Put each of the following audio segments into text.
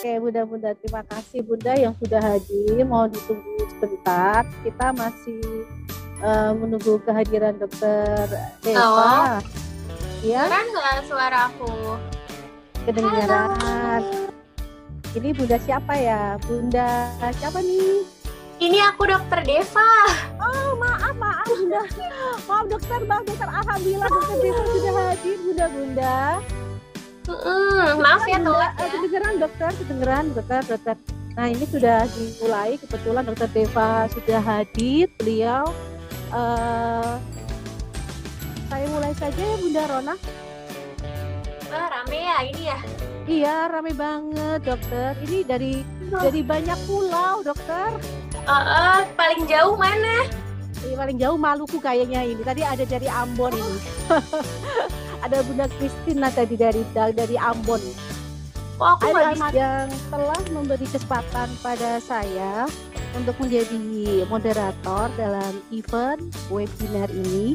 Oke, Bunda, terima kasih Bunda yang sudah hadir. Mau ditunggu sebentar. Kita masih menunggu kehadiran Dokter Deva. Halo. Ya, Kedengeran nggak suara aku? kedengaran. Ini Bunda siapa ya? Bunda siapa nih? Ini aku Dokter Deva. Oh, maaf Bunda. Maaf dokter. Alhamdulillah Dokter Deva sudah hadir, Bunda. Maaf ya telat ya. Kedengeran dokter. Nah, ini sudah dimulai. Kebetulan Dokter Deva sudah hadir. Beliau saya mulai saja ya Bunda Rona. Wah, rame ya ini ya. Iya, rame banget dokter. Ini dari banyak pulau dokter. Paling jauh mana? Ini paling jauh Maluku kayaknya ini. Tadi ada dari Ambon ini. Ada Bunda Kristina tadi dari Ambon. Oh, aku nggak bisa. Yang telah memberi kesempatan pada saya untuk menjadi moderator dalam event webinar ini.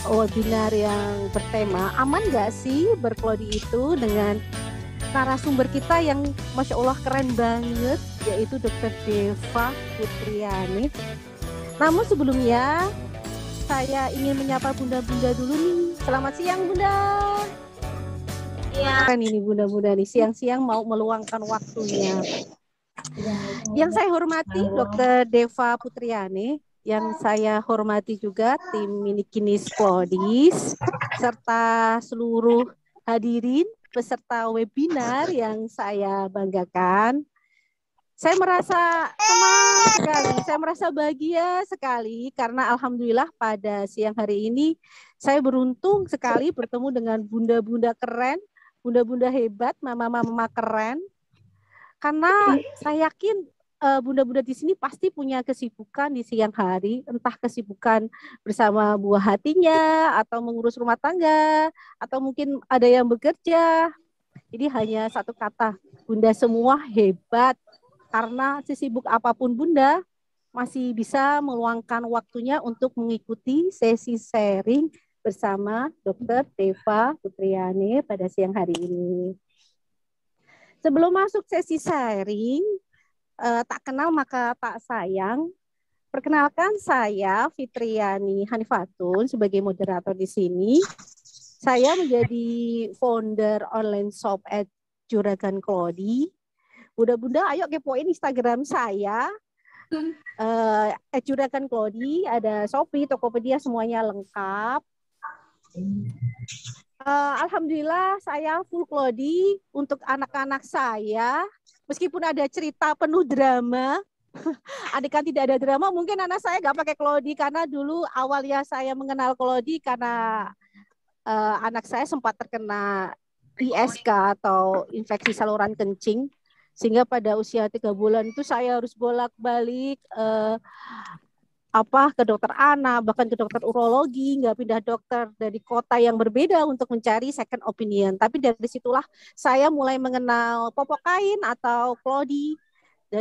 Webinar yang bertema aman nggak sih berkelodi itu, dengan narasumber kita yang Masya Allah keren banget, yaitu Dr. Deva Putriani. Namun sebelumnya saya ingin menyapa Bunda-Bunda dulu nih. Selamat siang Bunda. Iya. Kan ini Bunda-Bunda nih siang-siang mau meluangkan waktunya. Yang saya hormati Dr. Deva Putriani, yang saya hormati juga tim Minikinis Klodis, serta seluruh hadirin peserta webinar yang saya banggakan. Saya merasa senang sekali, saya merasa bahagia sekali karena alhamdulillah pada siang hari ini saya beruntung sekali bertemu dengan bunda-bunda keren, bunda-bunda hebat, mama-mama keren. Karena saya yakin bunda-bunda di sini pasti punya kesibukan di siang hari, entah kesibukan bersama buah hatinya, atau mengurus rumah tangga, atau mungkin ada yang bekerja. Jadi hanya satu kata, bunda semua hebat. Karena sesibuk apapun bunda, masih bisa meluangkan waktunya untuk mengikuti sesi sharing bersama Dr. Deva Putriani pada siang hari ini. Sebelum masuk sesi sharing, tak kenal maka tak sayang. Perkenalkan saya Fitriani Hanifatun sebagai moderator di sini. Saya menjadi founder online shop @Juragan Klodi. Bunda-bunda ayo kepoin Instagram saya. @Juragan Klodi, ada Shopee, Tokopedia, semuanya lengkap. Alhamdulillah saya full Klodi untuk anak-anak saya. Meskipun ada cerita penuh drama, adegan tidak ada drama, mungkin anak saya nggak pakai Klodi karena dulu awalnya saya mengenal Klodi karena anak saya sempat terkena ISK atau infeksi saluran kencing, sehingga pada usia 3 bulan itu saya harus bolak-balik ke dokter anak, bahkan ke dokter urologi, nggak pindah dokter dari kota yang berbeda untuk mencari second opinion. Tapi dari situlah saya mulai mengenal popok kain atau Klodi,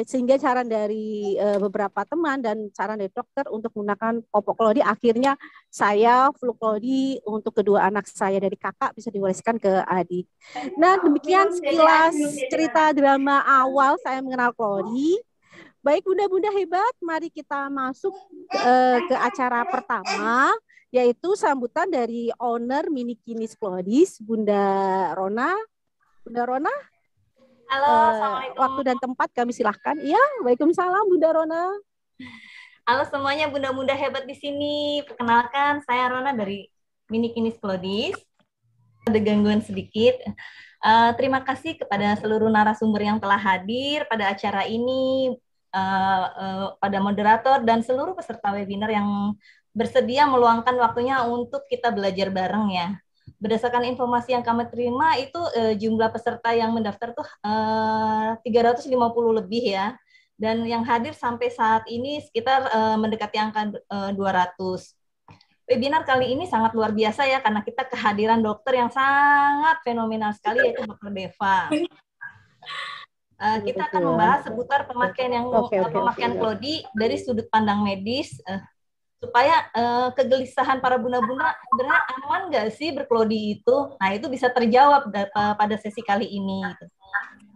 sehingga saran dari beberapa teman dan saran dari dokter untuk menggunakan popok Klodi, akhirnya saya full Klodi untuk kedua anak saya, dari kakak bisa diwariskan ke adik. Nah, demikian sekilas cerita drama awal saya mengenal Klodi. Baik bunda-bunda hebat, mari kita masuk ke acara pertama, yaitu sambutan dari owner Minikinis Klodis, Bunda Rona. Bunda Rona, Halo, Assalamualaikum. Waktu dan tempat kami silahkan. Iya, waalaikumsalam Bunda Rona. Halo semuanya bunda-bunda hebat di sini. Perkenalkan, saya Rona dari Minikinis Klodis. Ada gangguan sedikit. Terima kasih kepada seluruh narasumber yang telah hadir pada acara ini, pada moderator dan seluruh peserta webinar yang bersedia meluangkan waktunya untuk kita belajar bareng ya. Berdasarkan informasi yang kami terima itu jumlah peserta yang mendaftar tuh 350 lebih ya. Dan yang hadir sampai saat ini sekitar mendekati angka 200. Webinar kali ini sangat luar biasa ya karena kita kehadiran dokter yang sangat fenomenal sekali, yaitu Dr. Deva. Kita akan membahas seputar pemakaian pemakaian Klodi dari sudut pandang medis, supaya kegelisahan para bunda-bunda sebenarnya aman nggak sih berklodi itu. Nah, itu bisa terjawab pada sesi kali ini.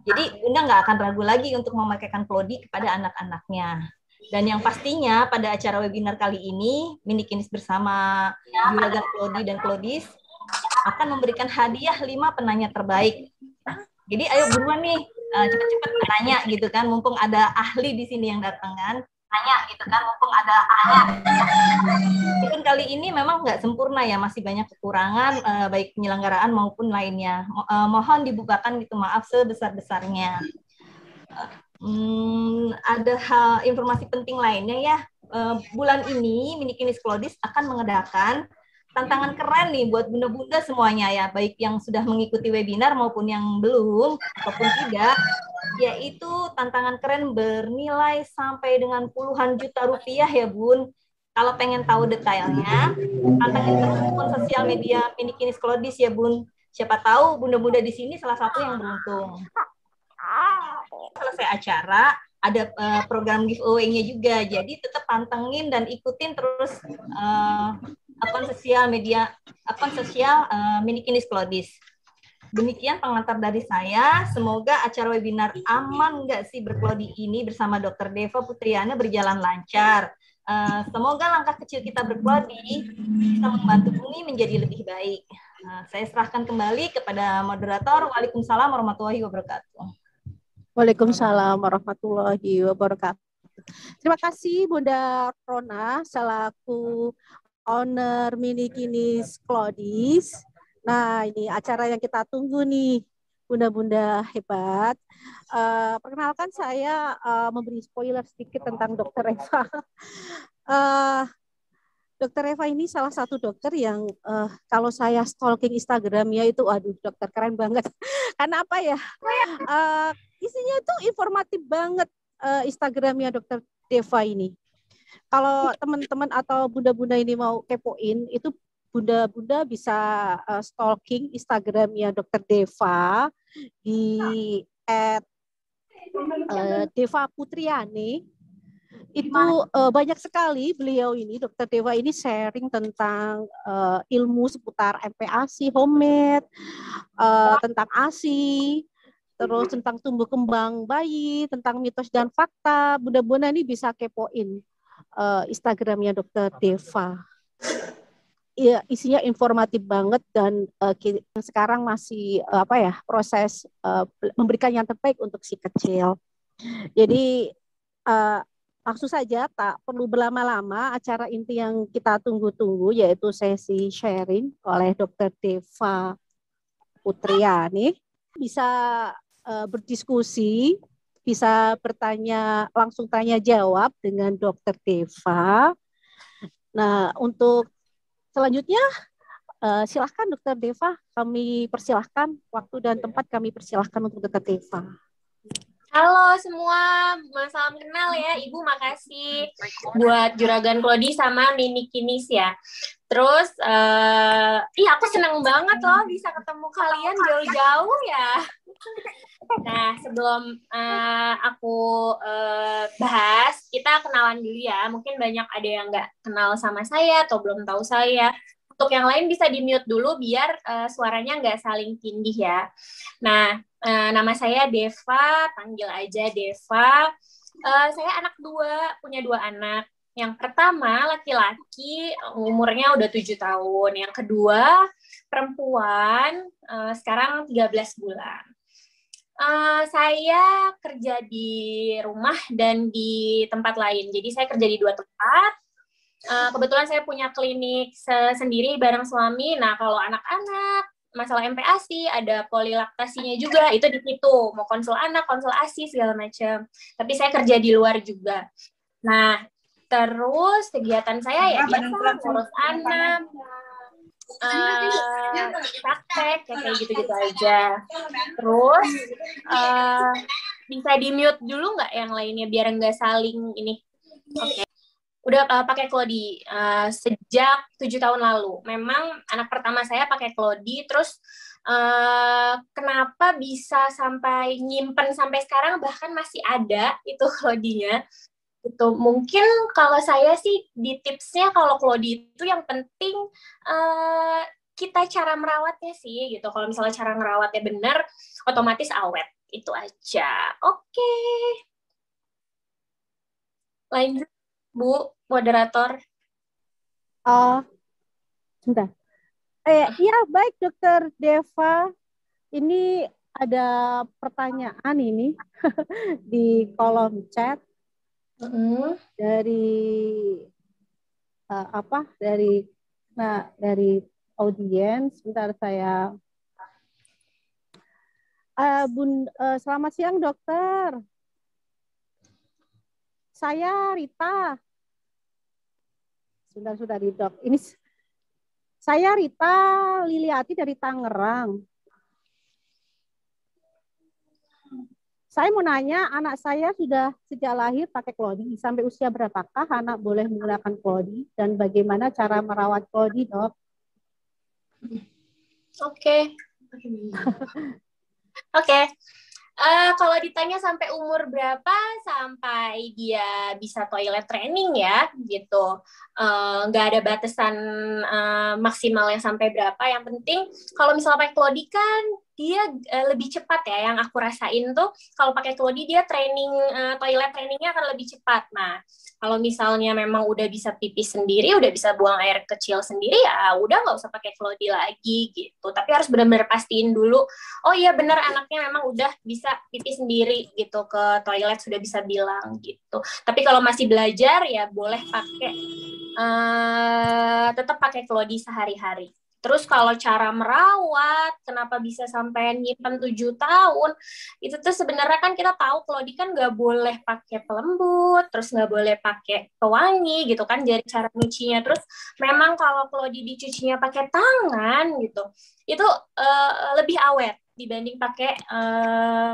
Jadi Bunda nggak akan ragu lagi untuk memakaikan Klodi kepada anak-anaknya. Dan yang pastinya pada acara webinar kali ini, Minikinis bersama Juragan Klodi dan Klodis akan memberikan hadiah 5 penanya terbaik. Jadi ayo buruan nih, cepat-cepat tanya gitu kan, mumpung ada ahli di sini yang datang kan. Tanya gitu kan, mumpung ada ahli. Meskipun kali ini memang nggak sempurna ya, masih banyak kekurangan, baik penyelenggaraan maupun lainnya. Mohon dibukakan gitu, maaf sebesar-besarnya. Ada hal informasi penting lainnya ya. Bulan ini Minikinis Klodis akan mengadakan tantangan keren nih buat bunda-bunda semuanya ya, baik yang sudah mengikuti webinar maupun yang belum ataupun tidak, yaitu tantangan keren bernilai sampai dengan puluhan juta rupiah ya Bun. Kalau pengen tahu detailnya, pantengin terus akun sosial media Minikinis Klodis ya Bun. Siapa tahu bunda-bunda di sini salah satu yang beruntung. Selesai acara, ada program giveaway-nya juga. Jadi tetap pantengin dan ikutin terus akun sosial Minikinis Klodis. Demikian pengantar dari saya. Semoga acara webinar aman nggak sih berklodi ini bersama Dr. Deva Putriana berjalan lancar. Semoga langkah kecil kita berklodi bisa membantu bumi menjadi lebih baik. Saya serahkan kembali kepada moderator. Waalaikumsalam warahmatullahi wabarakatuh. Waalaikumsalam warahmatullahi wabarakatuh. Terima kasih Bunda Rona selaku owner Minikinis Klodis. Nah, ini acara yang kita tunggu nih, bunda-bunda hebat. Perkenalkan saya memberi spoiler sedikit tentang Dr. Eva. Dokter Eva ini salah satu dokter yang kalau saya stalking Instagramnya itu, aduh dokter keren banget. Karena apa ya? Isinya itu informatif banget Instagramnya Dokter Deva ini. Kalau teman-teman atau bunda-bunda ini mau kepoin, itu bunda-bunda bisa stalking Instagramnya Dokter Deva di @Deva Putriani. Itu banyak sekali beliau ini, Dokter Deva ini sharing tentang ilmu seputar MPASI, homemade, tentang ASI, terus tentang tumbuh kembang bayi, tentang mitos dan fakta. Bunda-bunda ini bisa kepoin Instagramnya Dokter Deva. Ya, isinya informatif banget dan sekarang masih proses memberikan yang terbaik untuk si kecil. Jadi langsung saja, tak perlu berlama-lama, acara inti yang kita tunggu-tunggu yaitu sesi sharing oleh Dr. Deva Putriani. Bisa berdiskusi, bisa bertanya, langsung tanya jawab dengan Dr. Deva. Nah, untuk selanjutnya silahkan Dr. Deva, kami persilahkan, waktu dan tempat kami persilahkan untuk Dr. Deva. Halo semua, salam kenal ya Ibu, makasih buat Juragan Klodi sama Minikinis ya. Terus, aku seneng banget loh bisa ketemu kalian jauh-jauh ya. Nah, sebelum aku bahas, kita kenalan dulu ya. Mungkin banyak ada yang nggak kenal sama saya atau belum tahu saya. Untuk yang lain bisa di-mute dulu biar suaranya nggak saling tindih ya. Nah, nama saya Deva, panggil aja Deva. Saya anak punya 2 anak. Yang pertama laki-laki, umurnya udah 7 tahun. Yang kedua perempuan, sekarang 13 bulan. Saya kerja di rumah dan di tempat lain. Jadi saya kerja di 2 tempat. Kebetulan saya punya klinik sendiri bareng suami. Nah, kalau anak-anak, masalah MPASI, ada polilaktasinya juga, itu di situ. Mau konsul anak, konsul ASI, segala macam. Tapi saya kerja di luar juga. Nah, terus kegiatan saya ya biasa, ngurus anak, praktek, kayak gitu-gitu aja. Terus, bisa di-mute dulu nggak yang lainnya, biar nggak saling ini. Oke. Udah pakai Klodi sejak 7 tahun lalu. Memang anak pertama saya pakai Klodi, terus kenapa bisa sampai nyimpen sampai sekarang, bahkan masih ada itu Klodinya. Itu mungkin kalau saya sih di tipsnya kalau Klodi itu yang penting kita cara merawatnya sih gitu. Kalau misalnya cara merawatnya benar, otomatis awet. Itu aja. Oke. Lanjut, Bu, moderator. Sebentar. Iya, baik Dokter Deva. Ini ada pertanyaan ini di kolom chat dari dari audiens. Sebentar saya. Selamat siang dokter. Saya Rita. Sudah di dok. Ini saya Rita Liliati dari Tangerang. Saya mau nanya, anak saya sudah sejak lahir pakai Klodi. Sampai usia berapakah anak boleh menggunakan Klodi? Dan bagaimana cara merawat Klodi, dok? Oke. Kalau ditanya sampai umur berapa, sampai dia bisa toilet training ya, gitu. Nggak ada batasan maksimalnya sampai berapa. Yang penting, kalau misalnya pakai Klodi kan, dia lebih cepat ya. Yang aku rasain tuh, kalau pakai Klodi dia toilet trainingnya akan lebih cepat. Nah, kalau misalnya memang udah bisa pipis sendiri, udah bisa buang air kecil sendiri, ya udah nggak usah pakai Klodi lagi gitu. Tapi harus benar-benar pastiin dulu, oh iya benar anaknya memang udah bisa pipis sendiri gitu, ke toilet sudah bisa bilang gitu. Tapi kalau masih belajar ya boleh pakai, tetap pakai Klodi sehari-hari. Terus kalau cara merawat, kenapa bisa sampai nyimpen 7 tahun, itu tuh sebenarnya kan kita tahu Klodi kan nggak boleh pakai pelembut, terus nggak boleh pakai pewangi gitu kan, jadi cara nyucinya. Terus memang kalau Klodi dicucinya pakai tangan gitu, itu lebih awet dibanding pakai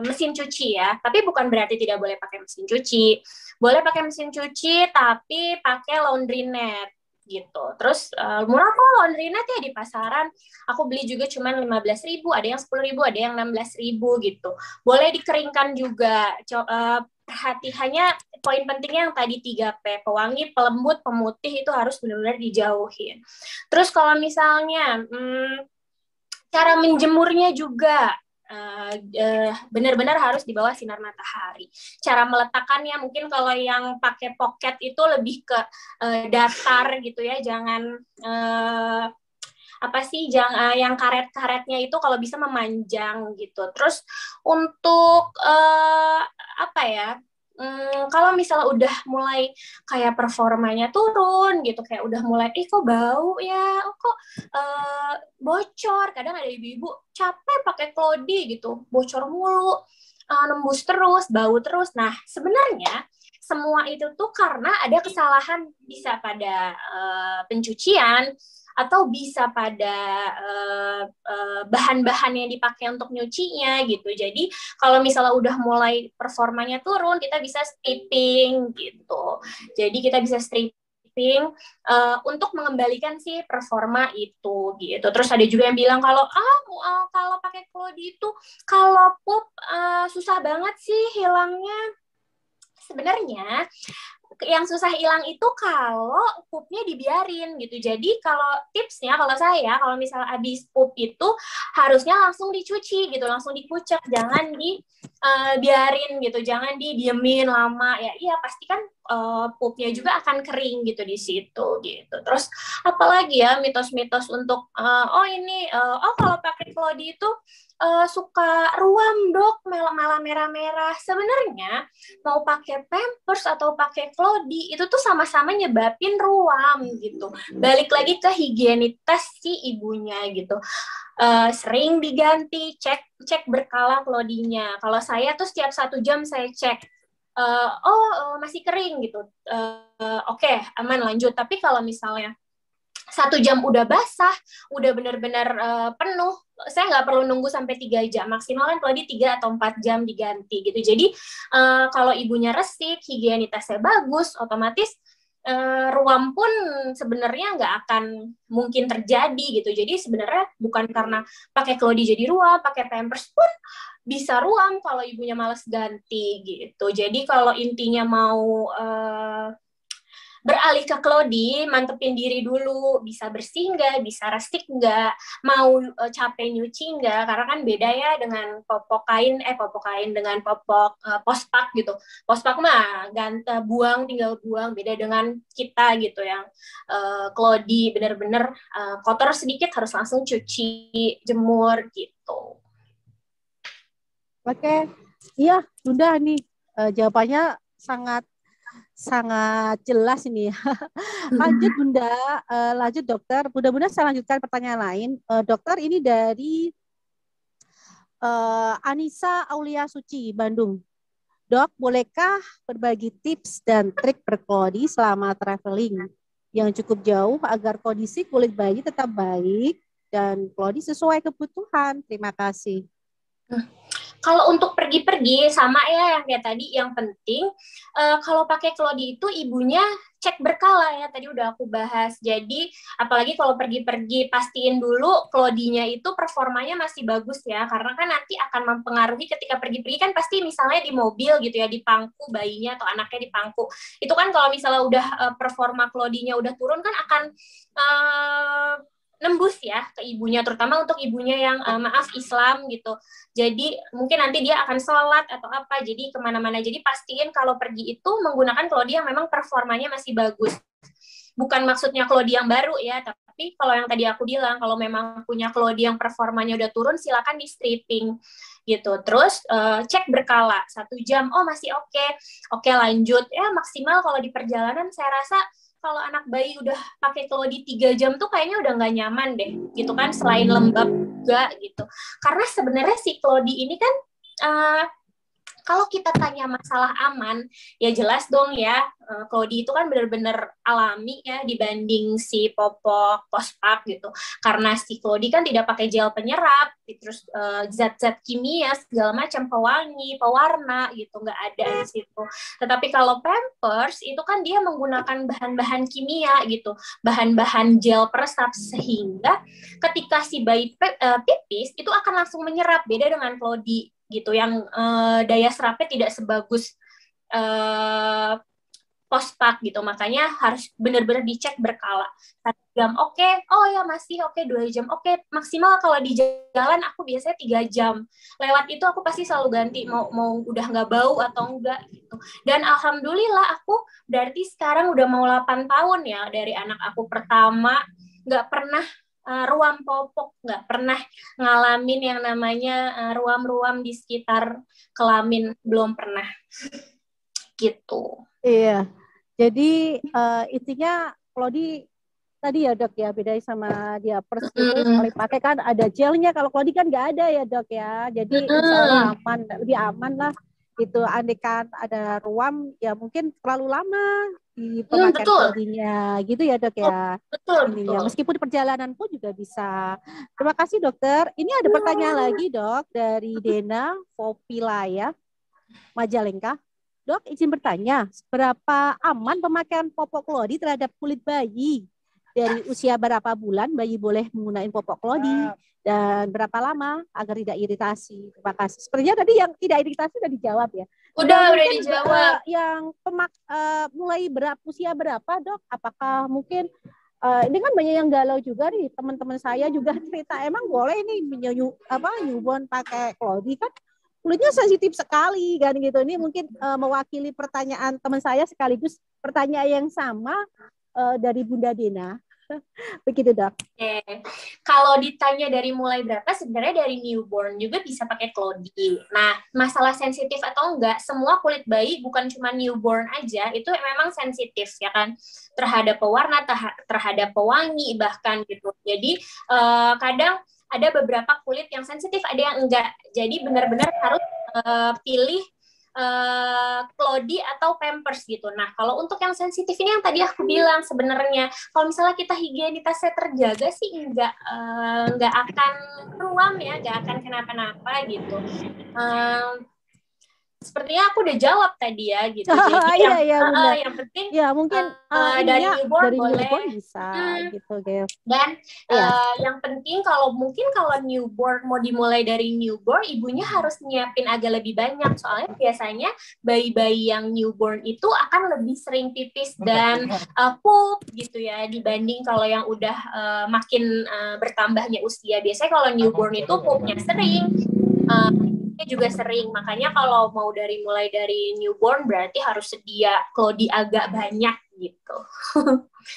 mesin cuci ya. Tapi bukan berarti tidak boleh pakai mesin cuci. Boleh pakai mesin cuci, tapi pakai laundry net gitu. Terus murah kok laundry net ya di pasaran. Aku beli juga cuma 15.000, ada yang 10.000, ada yang 16.000 gitu. Boleh dikeringkan juga. Hanya poin pentingnya yang tadi 3P, pewangi, pelembut, pemutih itu harus benar-benar dijauhin. Terus kalau misalnya cara menjemurnya juga benar-benar harus di bawah sinar matahari. Cara meletakkannya mungkin kalau yang pakai pocket itu lebih ke datar gitu ya, jangan jangan yang karet-karetnya itu kalau bisa memanjang gitu. Terus untuk kalau misalnya udah mulai kayak performanya turun gitu, kayak udah mulai kok bau ya, kok bocor. Kadang ada ibu-ibu capek pakai Klodi gitu, bocor mulu, nembus terus, bau terus. Nah, sebenarnya semua itu tuh karena ada kesalahan, bisa pada pencucian atau bisa pada bahan-bahan yang dipakai untuk nyucinya gitu. Jadi kalau misalnya udah mulai performanya turun, kita bisa stripping gitu. Jadi kita bisa stripping untuk mengembalikan si performa itu gitu. Terus ada juga yang bilang kalau pakai Klodi itu kalau pup susah banget sih hilangnya. Sebenarnya yang susah hilang itu kalau pupnya dibiarin gitu. Jadi kalau tipsnya, kalau misalnya habis pup itu harusnya langsung dicuci gitu, langsung dikucek, jangan dibiarin gitu, jangan didiemin lama ya. Iya pasti kan pupnya juga akan kering gitu di situ gitu. Terus apalagi ya mitos-mitos untuk kalau pakai Klodi itu suka ruam dok, malah merah-merah. Sebenarnya mau pakai Pampers atau pakai Klodi itu tuh sama-sama nyebabin ruam gitu. Balik lagi ke higienitas si ibunya gitu. Sering diganti, cek berkala Klodinya. Kalau saya tuh setiap 1 jam saya cek. Masih kering gitu. Oke, aman lanjut. Tapi kalau misalnya 1 jam udah basah, udah benar-benar penuh, saya nggak perlu nunggu sampai 3 jam. Maksimal kan Klodi 3 atau 4 jam diganti gitu. Jadi kalau ibunya resik, higienitasnya bagus, otomatis ruam pun sebenarnya nggak akan mungkin terjadi gitu. Jadi sebenarnya bukan karena pakai Klodi jadi ruam, pakai Pampers pun bisa ruam kalau ibunya males ganti gitu. Jadi kalau intinya mau beralih ke Claudie, mantepin diri dulu, bisa bersih nggak, bisa resik nggak, mau capek nyuci nggak, karena kan beda ya dengan popok kain dengan popok pospak gitu. Pospak mah buang, tinggal buang, beda dengan kita gitu yang Claudie bener-bener kotor sedikit harus langsung cuci, jemur gitu. Oke, iya Bunda nih jawabannya sangat jelas ini. Lanjut Bunda, lanjut dokter. Bunda saya lanjutkan pertanyaan lain. Dokter ini dari Anissa Aulia Suci, Bandung. Dok, bolehkah berbagi tips dan trik berkelodi selama traveling yang cukup jauh agar kondisi kulit bayi tetap baik dan kelodi sesuai kebutuhan? Terima kasih. Kalau untuk pergi-pergi sama ya yang kayak tadi, yang penting kalau pakai Claudie itu ibunya cek berkala ya, tadi udah aku bahas. Jadi apalagi kalau pergi-pergi pastiin dulu Claudie-nya itu performanya masih bagus ya, karena kan nanti akan mempengaruhi ketika pergi-pergi kan pasti misalnya di mobil gitu ya, di pangku bayinya atau anaknya di pangku. Itu kan kalau misalnya udah performa Claudie-nya udah turun kan akan nembus ya ke ibunya, terutama untuk ibunya yang maaf Islam gitu. Jadi mungkin nanti dia akan sholat atau apa, jadi kemana-mana. Jadi pastiin kalau pergi itu menggunakan Claudie yang memang performanya masih bagus. Bukan maksudnya Claudie yang baru ya, tapi kalau yang tadi aku bilang, kalau memang punya Claudie yang performanya udah turun, silakan di stripping gitu. Terus cek berkala 1 jam, oh masih oke lanjut. Ya maksimal kalau di perjalanan saya rasa kalau anak bayi udah pakai Claudie 3 jam tuh kayaknya udah nggak nyaman deh, gitu kan, selain lembab juga gitu. Karena sebenarnya si Claudie ini kan kalau kita tanya masalah aman, ya jelas dong ya, Claudie itu kan benar-benar alami ya dibanding si popok pospak gitu. Karena si Claudie kan tidak pakai gel penyerap, terus zat-zat kimia segala macam, pewangi, pewarna gitu, nggak ada di situ. Tetapi kalau Pampers itu kan dia menggunakan bahan-bahan kimia gitu, bahan-bahan gel peresap, sehingga ketika si bayi pipis itu akan langsung menyerap, beda dengan Claudie gitu yang daya serapnya tidak sebagus pospak gitu, makanya harus benar-benar dicek berkala. 1 jam oke, oh ya masih oke, 2 jam oke, maksimal kalau di jalan aku biasanya 3 jam. Lewat itu aku pasti selalu ganti, mau udah nggak bau atau enggak gitu. Dan alhamdulillah aku berarti sekarang udah mau 8 tahun ya dari anak aku pertama, nggak pernah ruam popok, nggak pernah ngalamin yang namanya ruam-ruam di sekitar kelamin, belum pernah gitu. Iya, jadi intinya Claudie tadi ya dok ya, bedanya sama diapers gitu, paling pakai kan ada gelnya, kalau Claudie kan nggak ada ya dok ya, jadi insya Allah aman, lebih aman lah gitu. Andai kan ada ruam ya mungkin terlalu lama di pemakaian Claudie-nya gitu ya dok ya. Betul. Meskipun di perjalanan pun juga bisa. Terima kasih dokter. Ini ada pertanyaan lagi dok dari Dena Popilaya Majalengka. Dok, izin bertanya, seberapa aman pemakaian popok Claudie terhadap kulit bayi? Dari usia berapa bulan bayi boleh menggunakan popok Claudie? Dan berapa lama agar tidak iritasi? Terima kasih. Sepertinya tadi yang tidak iritasi sudah dijawab ya. Udah dijawab. Yang mulai usia berapa dok? Apakah mungkin ini kan banyak yang galau juga nih, teman-teman saya juga cerita emang boleh nih newborn pakai Claudie, kan kulitnya sensitif sekali kan gitu. Ini mungkin mewakili pertanyaan teman saya sekaligus pertanyaan yang sama dari Bunda Dena. Begitu dok. Oke. Kalau ditanya dari mulai berapa, sebenarnya dari newborn juga bisa pakai Claudie. Nah, masalah sensitif atau enggak, semua kulit bayi bukan cuma newborn aja, itu memang sensitif ya kan, terhadap pewarna, terhadap pewangi bahkan gitu. Jadi kadang ada beberapa kulit yang sensitif, ada yang enggak. Jadi benar-benar harus pilih Claudie atau Pampers gitu. Nah, kalau untuk yang sensitif ini yang tadi aku bilang, sebenarnya kalau misalnya kita higienitasnya terjaga sih enggak akan ruam ya, enggak akan kenapa-napa gitu. sepertinya aku udah jawab tadi ya gitu. Jadi yang penting ya mungkin dari newborn boleh. Newborn bisa gitu guys. Dan yang penting kalau newborn mau dimulai dari newborn, ibunya harus nyiapin agak lebih banyak, soalnya biasanya bayi-bayi yang newborn itu akan lebih sering pipis dan poop gitu ya, dibanding kalau yang udah makin bertambahnya usia. Biasanya kalau newborn itu poopnya sering, juga sering. Makanya kalau mau mulai dari newborn berarti harus sedia Clody agak banyak gitu.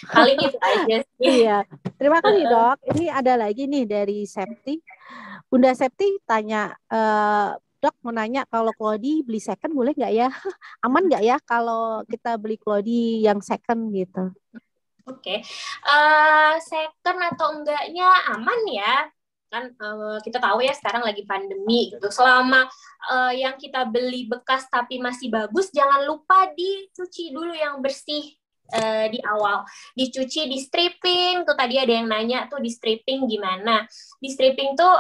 Paling itu aja sih. Iya. Terima kasih Dok. Ini ada lagi nih dari Septi. Bunda Septi tanya, Dok mau nanya kalau Clody beli second boleh nggak ya? Aman nggak ya kalau kita beli Clody yang second gitu? Oke. Second atau enggaknya aman ya. Kan kita tahu ya sekarang lagi pandemi gitu. Selama yang kita beli bekas tapi masih bagus, jangan lupa dicuci dulu yang bersih di awal. Dicuci, di stripping. Tuh tadi ada yang nanya tuh di stripping gimana. Di stripping tuh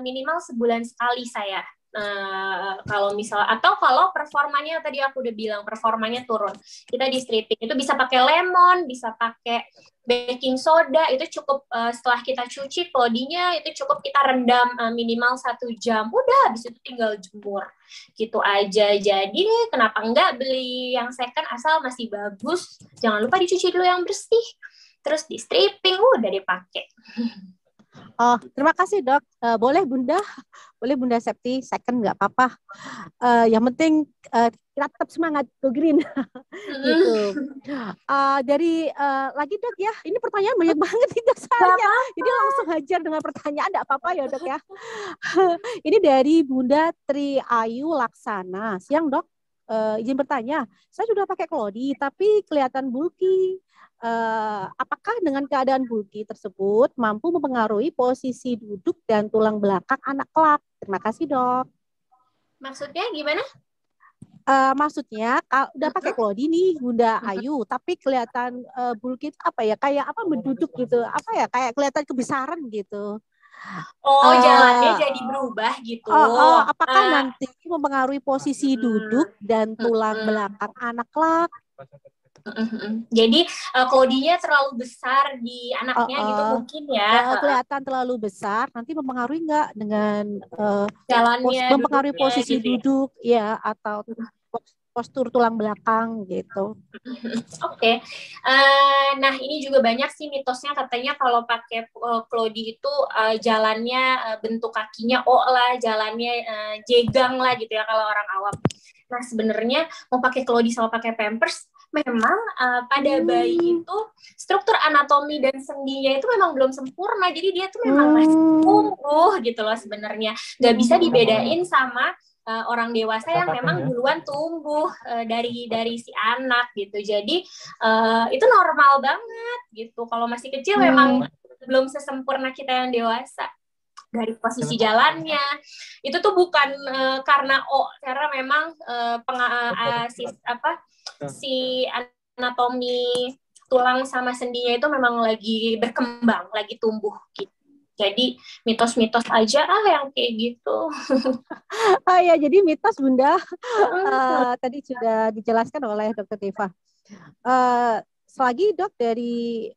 minimal sebulan sekali saya. Kalau performanya tadi aku udah bilang performanya turun, kita di stripping itu bisa pakai lemon, bisa pakai baking soda, itu cukup. Setelah kita cuci Clody-nya itu cukup kita rendam minimal 1 jam, udah habis itu tinggal jemur gitu aja. Jadi kenapa enggak beli yang second asal masih bagus, jangan lupa dicuci dulu yang bersih, terus di stripping udah dipakai. Oh, terima kasih Dok. Boleh Bunda Septi second nggak apa-apa. Yang penting kita tetap semangat go green. Gitu. Lagi Dok ya, ini pertanyaan banyak banget nih Dok saya. Jadi langsung hajar dengan pertanyaan, nggak apa-apa ya Dok ya. Ini dari Bunda Tri Ayu Laksana. Siang Dok. Izin bertanya, saya sudah pakai Clody tapi kelihatan bulky. Apakah dengan keadaan bulky tersebut mampu mempengaruhi posisi duduk dan tulang belakang anak kelak? Terima kasih Dok. Maksudnya gimana? Maksudnya udah pakai Clody nih Bunda Ayu, tapi kelihatan bulky itu apa ya? Kayak apa menduduk gitu? Apa ya? Kayak kelihatan kebesaran gitu. Jalannya jadi berubah gitu. Apakah nanti mempengaruhi posisi duduk dan tulang belakang anak kelak? Jadi Clody-nya terlalu besar di anaknya gitu mungkin ya. Kelihatan terlalu besar, nanti mempengaruhi nggak dengan jalannya, mempengaruhi posisi gitu duduk ya atau postur tulang belakang gitu. Oke. Nah ini juga banyak sih mitosnya, katanya kalau pakai Clody itu jalannya bentuk kakinya O lah, jalannya jegang lah gitu ya kalau orang awam. Nah sebenarnya mau pakai Clody sama pakai Pampers, memang pada bayi itu struktur anatomi dan sendinya itu memang belum sempurna, jadi dia tuh memang masih tumbuh gitu loh sebenarnya, nggak bisa dibedain sama orang dewasa yang memang duluan tumbuh dari si anak gitu. Jadi itu normal banget gitu, kalau masih kecil memang belum sesempurna kita yang dewasa. Dari posisi jalannya itu tuh bukan karena karena memang si anatomi tulang sama sendinya itu memang lagi berkembang, lagi tumbuh gitu. Jadi mitos-mitos aja yang kayak gitu. Ya, jadi mitos Bunda tadi sudah dijelaskan oleh Dr. Deva. Selagi Dok dari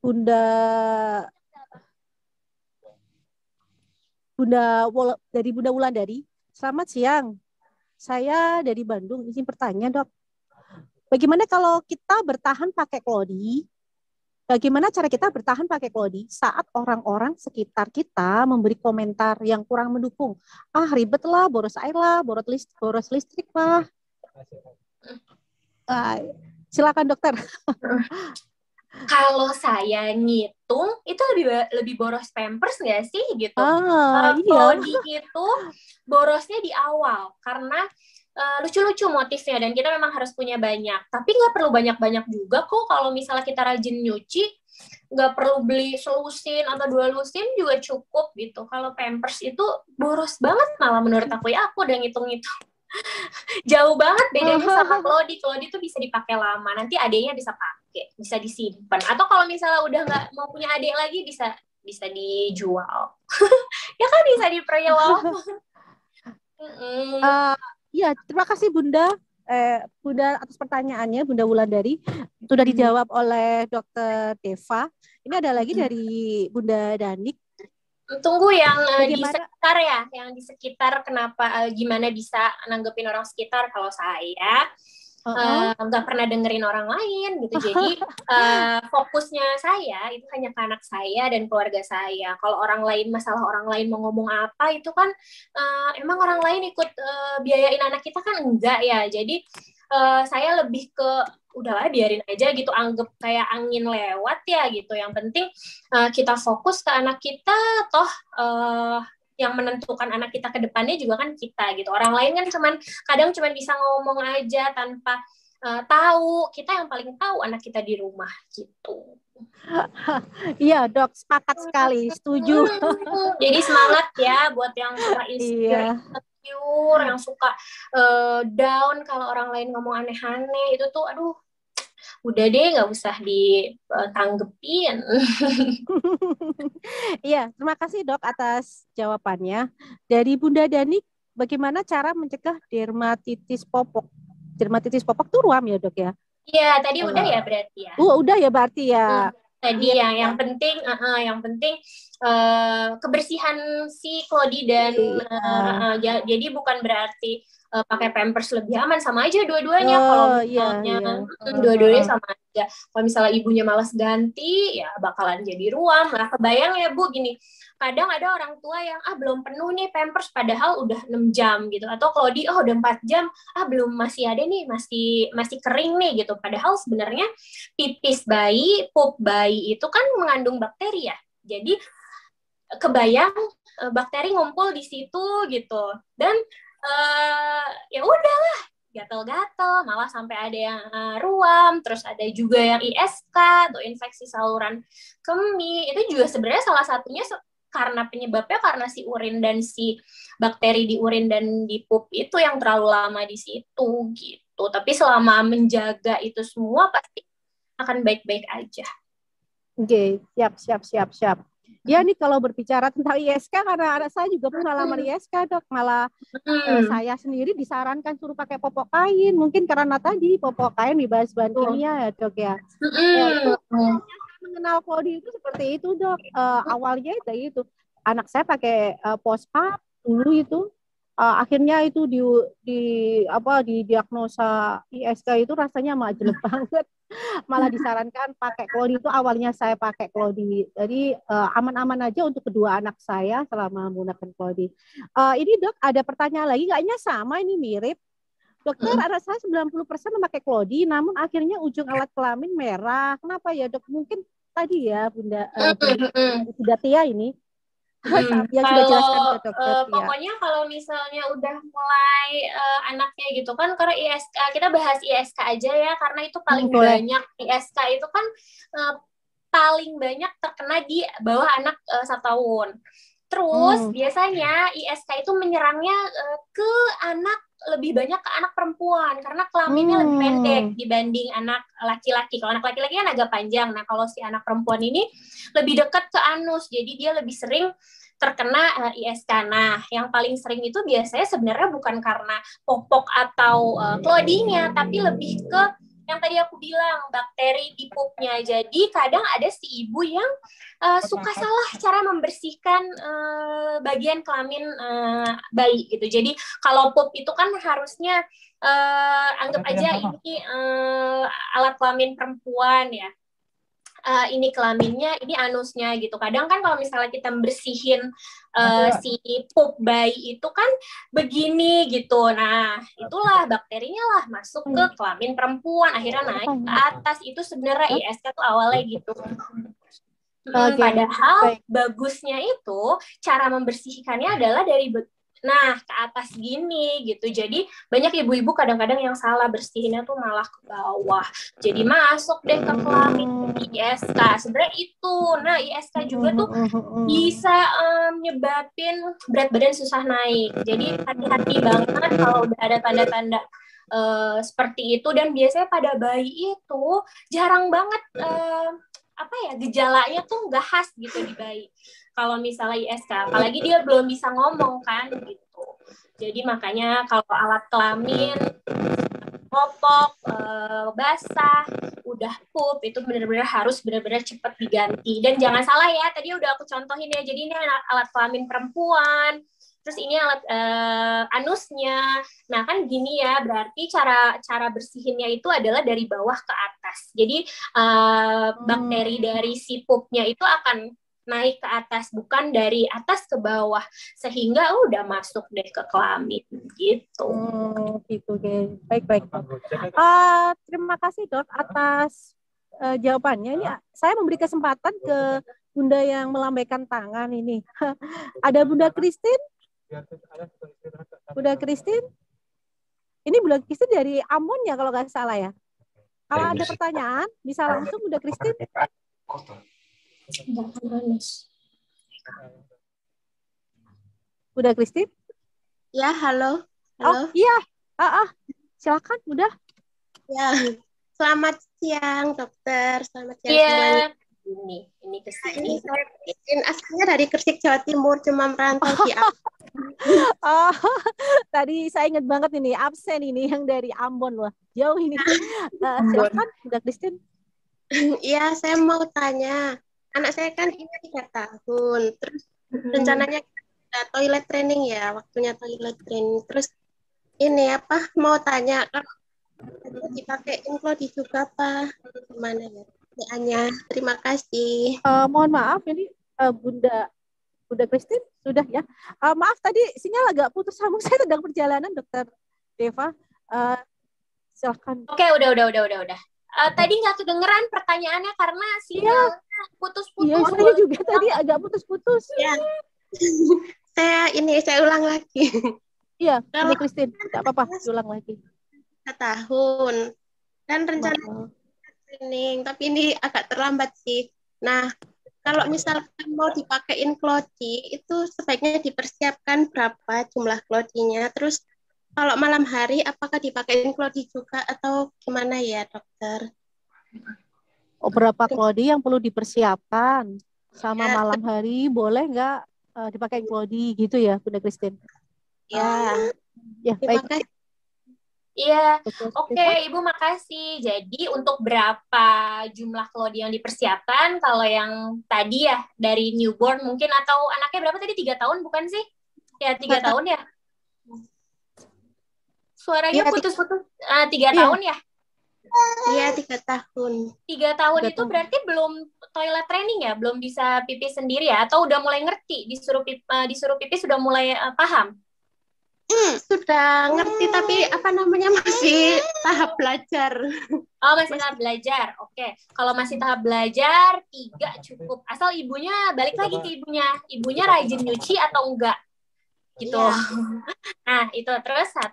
Bunda Wulandari. Selamat siang. Saya dari Bandung, izin bertanya Dok. Bagaimana kalau kita bertahan pakai Clody? Bagaimana cara kita bertahan pakai Clody saat orang-orang sekitar kita memberi komentar yang kurang mendukung? Ribet lah, boros air lah, boros listrik lah. Silakan dokter. Kalau saya ngitung itu lebih boros Pampers nggak sih gitu? Clody itu borosnya di awal karena lucu-lucu motifnya dan kita memang harus punya banyak, tapi nggak perlu banyak-banyak juga kok. Kalau misalnya kita rajin nyuci, nggak perlu beli selusin atau 2 lusin juga cukup gitu. Kalau Pampers itu boros banget malah menurut aku ya, aku udah ngitung-ngitung jauh banget bedanya sama Clody. Clody itu bisa dipakai lama, nanti adeknya bisa pakai, bisa disimpan, atau kalau misalnya udah nggak mau punya adek lagi bisa dijual. Ya kan, bisa di pre-love. Iya, terima kasih Bunda. Bunda atas pertanyaannya, Bunda Wulandari. Sudah dijawab oleh Dokter Deva. Ini ada lagi dari Bunda Danik. Tunggu yang di Bagaimana? sekitar ya, yang di sekitar kenapa gimana bisa nanggepin orang sekitar. Kalau saya nggak pernah dengerin orang lain gitu, jadi fokusnya saya itu hanya ke anak saya dan keluarga saya. Kalau orang lain, masalah orang lain mau ngomong apa itu kan emang orang lain ikut biayain anak kita kan enggak ya. Jadi saya lebih ke udahlah biarin aja gitu, anggap kayak angin lewat ya gitu. Yang penting kita fokus ke anak kita, toh yang menentukan anak kita ke depannya juga kan kita gitu. Orang lain kan kadang cuman bisa ngomong aja tanpa tahu. Kita yang paling tahu anak kita di rumah gitu. Iya Dok, sepakat sekali, setuju. Jadi semangat ya buat yang suka insecure, yang suka down kalau orang lain ngomong aneh-aneh, itu tuh aduh, udah deh nggak usah ditanggepin. Iya, terima kasih Dok atas jawabannya. Dari Bunda Danik, bagaimana cara mencegah dermatitis popok? Dermatitis popok tuh ruam ya Dok ya? Iya, tadi udah ya berarti ya. Udah ya berarti ya. Tadi yang penting kebersihan si Claudie dan jadi bukan berarti pakai Pampers lebih aman, sama aja dua-duanya. Kalau misalnya dua-duanya sama aja. Kalau misalnya ibunya malas ganti, ya bakalan jadi ruam. Nah, kebayang ya Bu, gini, kadang ada orang tua yang belum penuh nih Pampers, padahal udah 6 jam gitu. Atau Claudie, udah 4 jam, belum, masih ada nih, masih kering nih gitu. Padahal sebenarnya pipis bayi, pup bayi itu kan mengandung bakteri ya. Jadi kebayang bakteri ngumpul di situ gitu. Dan ya udahlah, gatel-gatel, malah sampai ada yang ruam, terus ada juga yang ISK atau infeksi saluran kemih. Itu juga sebenarnya salah satunya karena penyebabnya karena si urin dan si bakteri di urin dan di pup itu yang terlalu lama di situ gitu. Tapi selama menjaga itu semua pasti akan baik-baik aja. Oke, siap. Ya nih kalau berbicara tentang ISK, karena anak saya juga pengalaman ISK Dok, malah saya sendiri disarankan suruh pakai popok kain, mungkin karena tadi popok kain dibahas bahan kimia ya Dok ya. Ya itu mengenal Claudie itu seperti itu Dok. Awalnya itu anak saya pakai pospap dulu itu, akhirnya itu di diagnosa ISK itu rasanya majelek banget. Malah disarankan pakai Claudie. Itu awalnya saya pakai Claudie. Jadi aman-aman aja untuk kedua anak saya selama menggunakan Claudie. Ini Dok, ada pertanyaan lagi, kayaknya sama, ini mirip. Dokter, anak saya 90% memakai Claudie, namun akhirnya ujung alat kelamin merah. Kenapa ya Dok? Mungkin tadi ya Bunda Bunda Tia ini yang sudah jelaskan ke Dokter Tia. Pokoknya kalau misalnya udah mulai anaknya gitu kan, karena ISK, kita bahas ISK aja ya, karena itu paling banyak. ISK itu kan paling banyak terkena di bawah anak 1 tahun. Terus biasanya ISK itu menyerangnya ke anak, lebih banyak ke anak perempuan karena kelaminnya lebih pendek dibanding anak laki-laki. Kalau anak laki-laki kan agak panjang. Nah, kalau si anak perempuan ini lebih dekat ke anus, jadi dia lebih sering terkena ISK. Nah, yang paling sering itu biasanya sebenarnya bukan karena popok atau Claudie-nya, tapi lebih ke yang tadi aku bilang, bakteri di pupnya. Jadi kadang ada si ibu yang suka salah cara membersihkan bagian kelamin bayi gitu. Jadi kalau pup itu kan harusnya anggap aja ini alat kelamin perempuan ya. Ini kelaminnya, ini anusnya gitu. Kadang kan kalau misalnya kita bersihin si pup bayi itu kan begini gitu. Nah, itulah bakterinya lah masuk ke kelamin perempuan, akhirnya naik ke atas. Itu sebenarnya ISK tuh awalnya gitu. Padahal bagusnya itu cara membersihkannya adalah dari ke atas gini gitu. Jadi banyak ibu-ibu kadang-kadang yang salah bersihinnya tuh malah ke bawah. Jadi masuk deh ke kelamin ISK. Sebenarnya itu. Nah, ISK juga tuh bisa nyebabin berat badan susah naik. Jadi hati-hati banget kalau udah ada tanda-tanda seperti itu. Dan biasanya pada bayi itu jarang banget gejalanya tuh nggak khas gitu di bayi. Kalau misalnya ISK, apalagi dia belum bisa ngomong kan gitu. Jadi makanya kalau alat kelamin popok, basah, udah pup, itu benar-benar harus benar-benar cepat diganti. Dan jangan salah ya, tadi udah aku contohin ya, jadi ini alat kelamin perempuan, terus ini alat anusnya. Nah kan gini ya, berarti cara bersihinnya itu adalah dari bawah ke atas. Jadi bakteri dari si pupnya itu akan naik ke atas, bukan dari atas ke bawah, sehingga udah masuk deh ke kelamin gitu. Gitu deh. Baik. Terima kasih Dok atas jawabannya. Ini saya memberi kesempatan ke Bunda yang melambaikan tangan ini. Ada Bunda Christine? Bunda Christine? Ini Bunda Christine dari Ambon ya kalau nggak salah ya. Kalau ada pertanyaan bisa langsung Bunda Christine. Bunda Christine? Ya, halo. Oh iya, silakan Bunda. Ya, selamat siang dokter, selamat siang Iya. semuanya. Ini kesini. Ini saya asalnya dari Gresik Jawa Timur, cuma merantau di Oh, tadi saya ingat banget ini absen ini yang dari Ambon loh, jauh ini. Silakan Bunda Christine. Iya, saya mau tanya, anak saya kan ini 3 tahun, terus rencananya toilet training ya, waktunya toilet training. Terus ini mau tanya kalau dipakai Inclodi juga apa gimana ya pertanyaannya. Terima kasih. Mohon maaf ini Bunda Christine sudah ya. Maaf tadi sinyal agak putus sambung, saya sedang perjalanan Dokter Deva. Silakan. Oke, udah. Tadi nggak kedengeran pertanyaannya karena sinyal putus-putus. Iya, saya juga tadi agak putus-putus. Ya. saya ulang lagi. Iya, Bunda Christine, nggak apa-apa, ulang lagi. 3 tahun dan rencana training, tapi ini agak terlambat sih. Nah, kalau misalkan mau dipakai Inclodi, itu sebaiknya dipersiapkan berapa jumlah klodinya. Terus kalau malam hari, apakah dipakai Inclodi juga atau gimana ya, dokter? Berapa klodi yang perlu dipersiapkan? Sama malam hari, boleh nggak dipakai Inclodi gitu ya, Bunda Christine? Ya, baik. kasih. Iya, oke Ibu makasih. Jadi untuk berapa jumlah klodi yang dipersiapkan? Kalau yang tadi ya dari newborn mungkin, atau anaknya berapa tadi, 3 tahun bukan sih? Ya 3 tahun ya? Suaranya putus-putus. 3 tahun ya? Iya, 3 tahun. 3 tahun itu berarti belum toilet training ya? Belum bisa pipis sendiri ya? Atau udah mulai ngerti? Disuruh pipis sudah mulai paham? Sudah ngerti, tapi masih tahap belajar. Oh, masih tahap belajar. Oke. Kalau masih tahap belajar, 3 cukup. Asal ibunya balik lagi ke ibunya. Ibunya rajin nyuci atau enggak? Gitu. Ya. Nah, itu. Terus 1.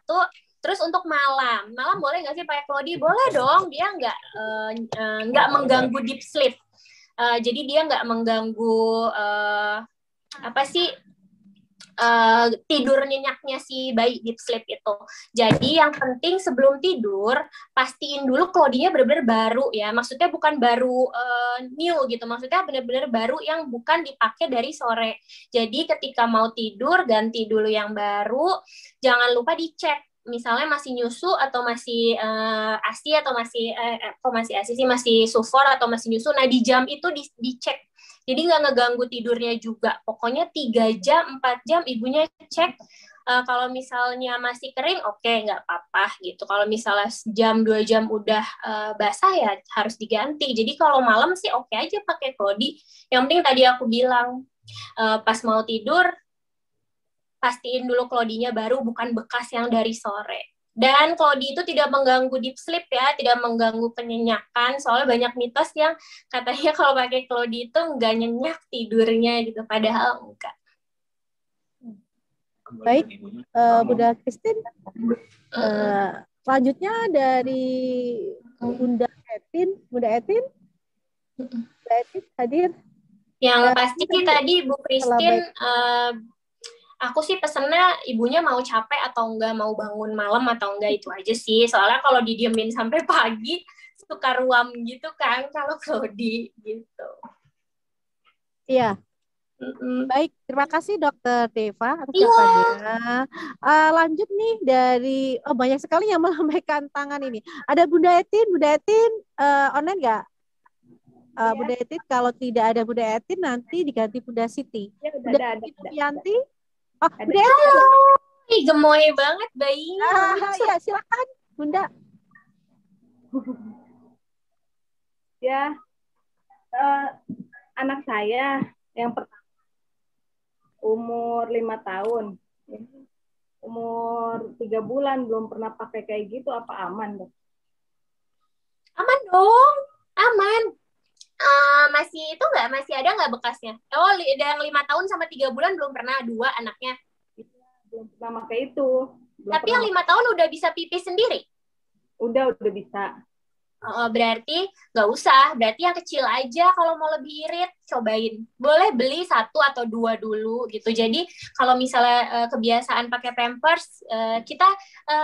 Terus untuk malam boleh nggak sih pakai klodi? Boleh dong. Dia nggak mengganggu deep sleep. Jadi dia nggak mengganggu tidur nyenyaknya si bayi deep sleep itu. Jadi yang penting sebelum tidur pastiin dulu klodinya benar-benar baru ya. Maksudnya bukan baru new gitu. Maksudnya benar-benar baru yang bukan dipakai dari sore. Jadi ketika mau tidur ganti dulu yang baru. Jangan lupa dicek. Misalnya masih nyusu atau masih ASI atau masih sufor atau masih nyusu. Nah di jam itu dicek. Jadi nggak ngeganggu tidurnya juga. Pokoknya 3 jam, 4 jam ibunya cek. Kalau misalnya masih kering, oke, nggak apa-apa gitu. Kalau misalnya jam 2 jam udah basah ya harus diganti. Jadi kalau malam sih oke aja pakai klodi. Yang penting tadi aku bilang, pas mau tidur, pastiin dulu klodinya baru, bukan bekas yang dari sore. Dan klodi itu tidak mengganggu deep sleep ya, tidak mengganggu penyenyakan. Soalnya banyak mitos yang katanya kalau pakai klodi itu nggak nyenyak tidurnya gitu, padahal enggak. Baik, Bunda Christine. Selanjutnya dari Bunda Etin. Bunda Etin hadir. Yang pasti tadi Bu Christine, aku sih pesennya ibunya mau capek atau enggak, mau bangun malam atau enggak, itu aja sih. Soalnya kalau didiemin sampai pagi suka ruam gitu kan kalau klodi gitu. Iya. Baik, terima kasih Dokter Deva atas Iya. jawabannya. Lanjut nih dari banyak sekali yang melambaikan tangan ini. Ada Bunda Etin online nggak? Bunda Etin, kalau tidak ada Bunda Etin nanti diganti Bunda Siti. Ya, Bunda ada. Siti Puyanti. Oh, Ada. Bunda Etin. Ih, gemoy banget bayinya. Ya, silakan Bunda. Ya, anak saya yang pertama umur 5 tahun, umur 3 bulan belum pernah pakai kayak gitu, apa aman, Dok? Aman dong, aman. Masih ada nggak bekasnya? Oh, yang 5 tahun sama 3 bulan belum pernah, 2 anaknya. Belum pernah pakai itu. Tapi yang 5 tahun udah bisa pipis sendiri? Udah bisa. Berarti nggak usah, berarti yang kecil aja kalau mau lebih irit, cobain. Boleh beli 1 atau 2 dulu gitu. Jadi kalau misalnya kebiasaan pakai Pampers, kita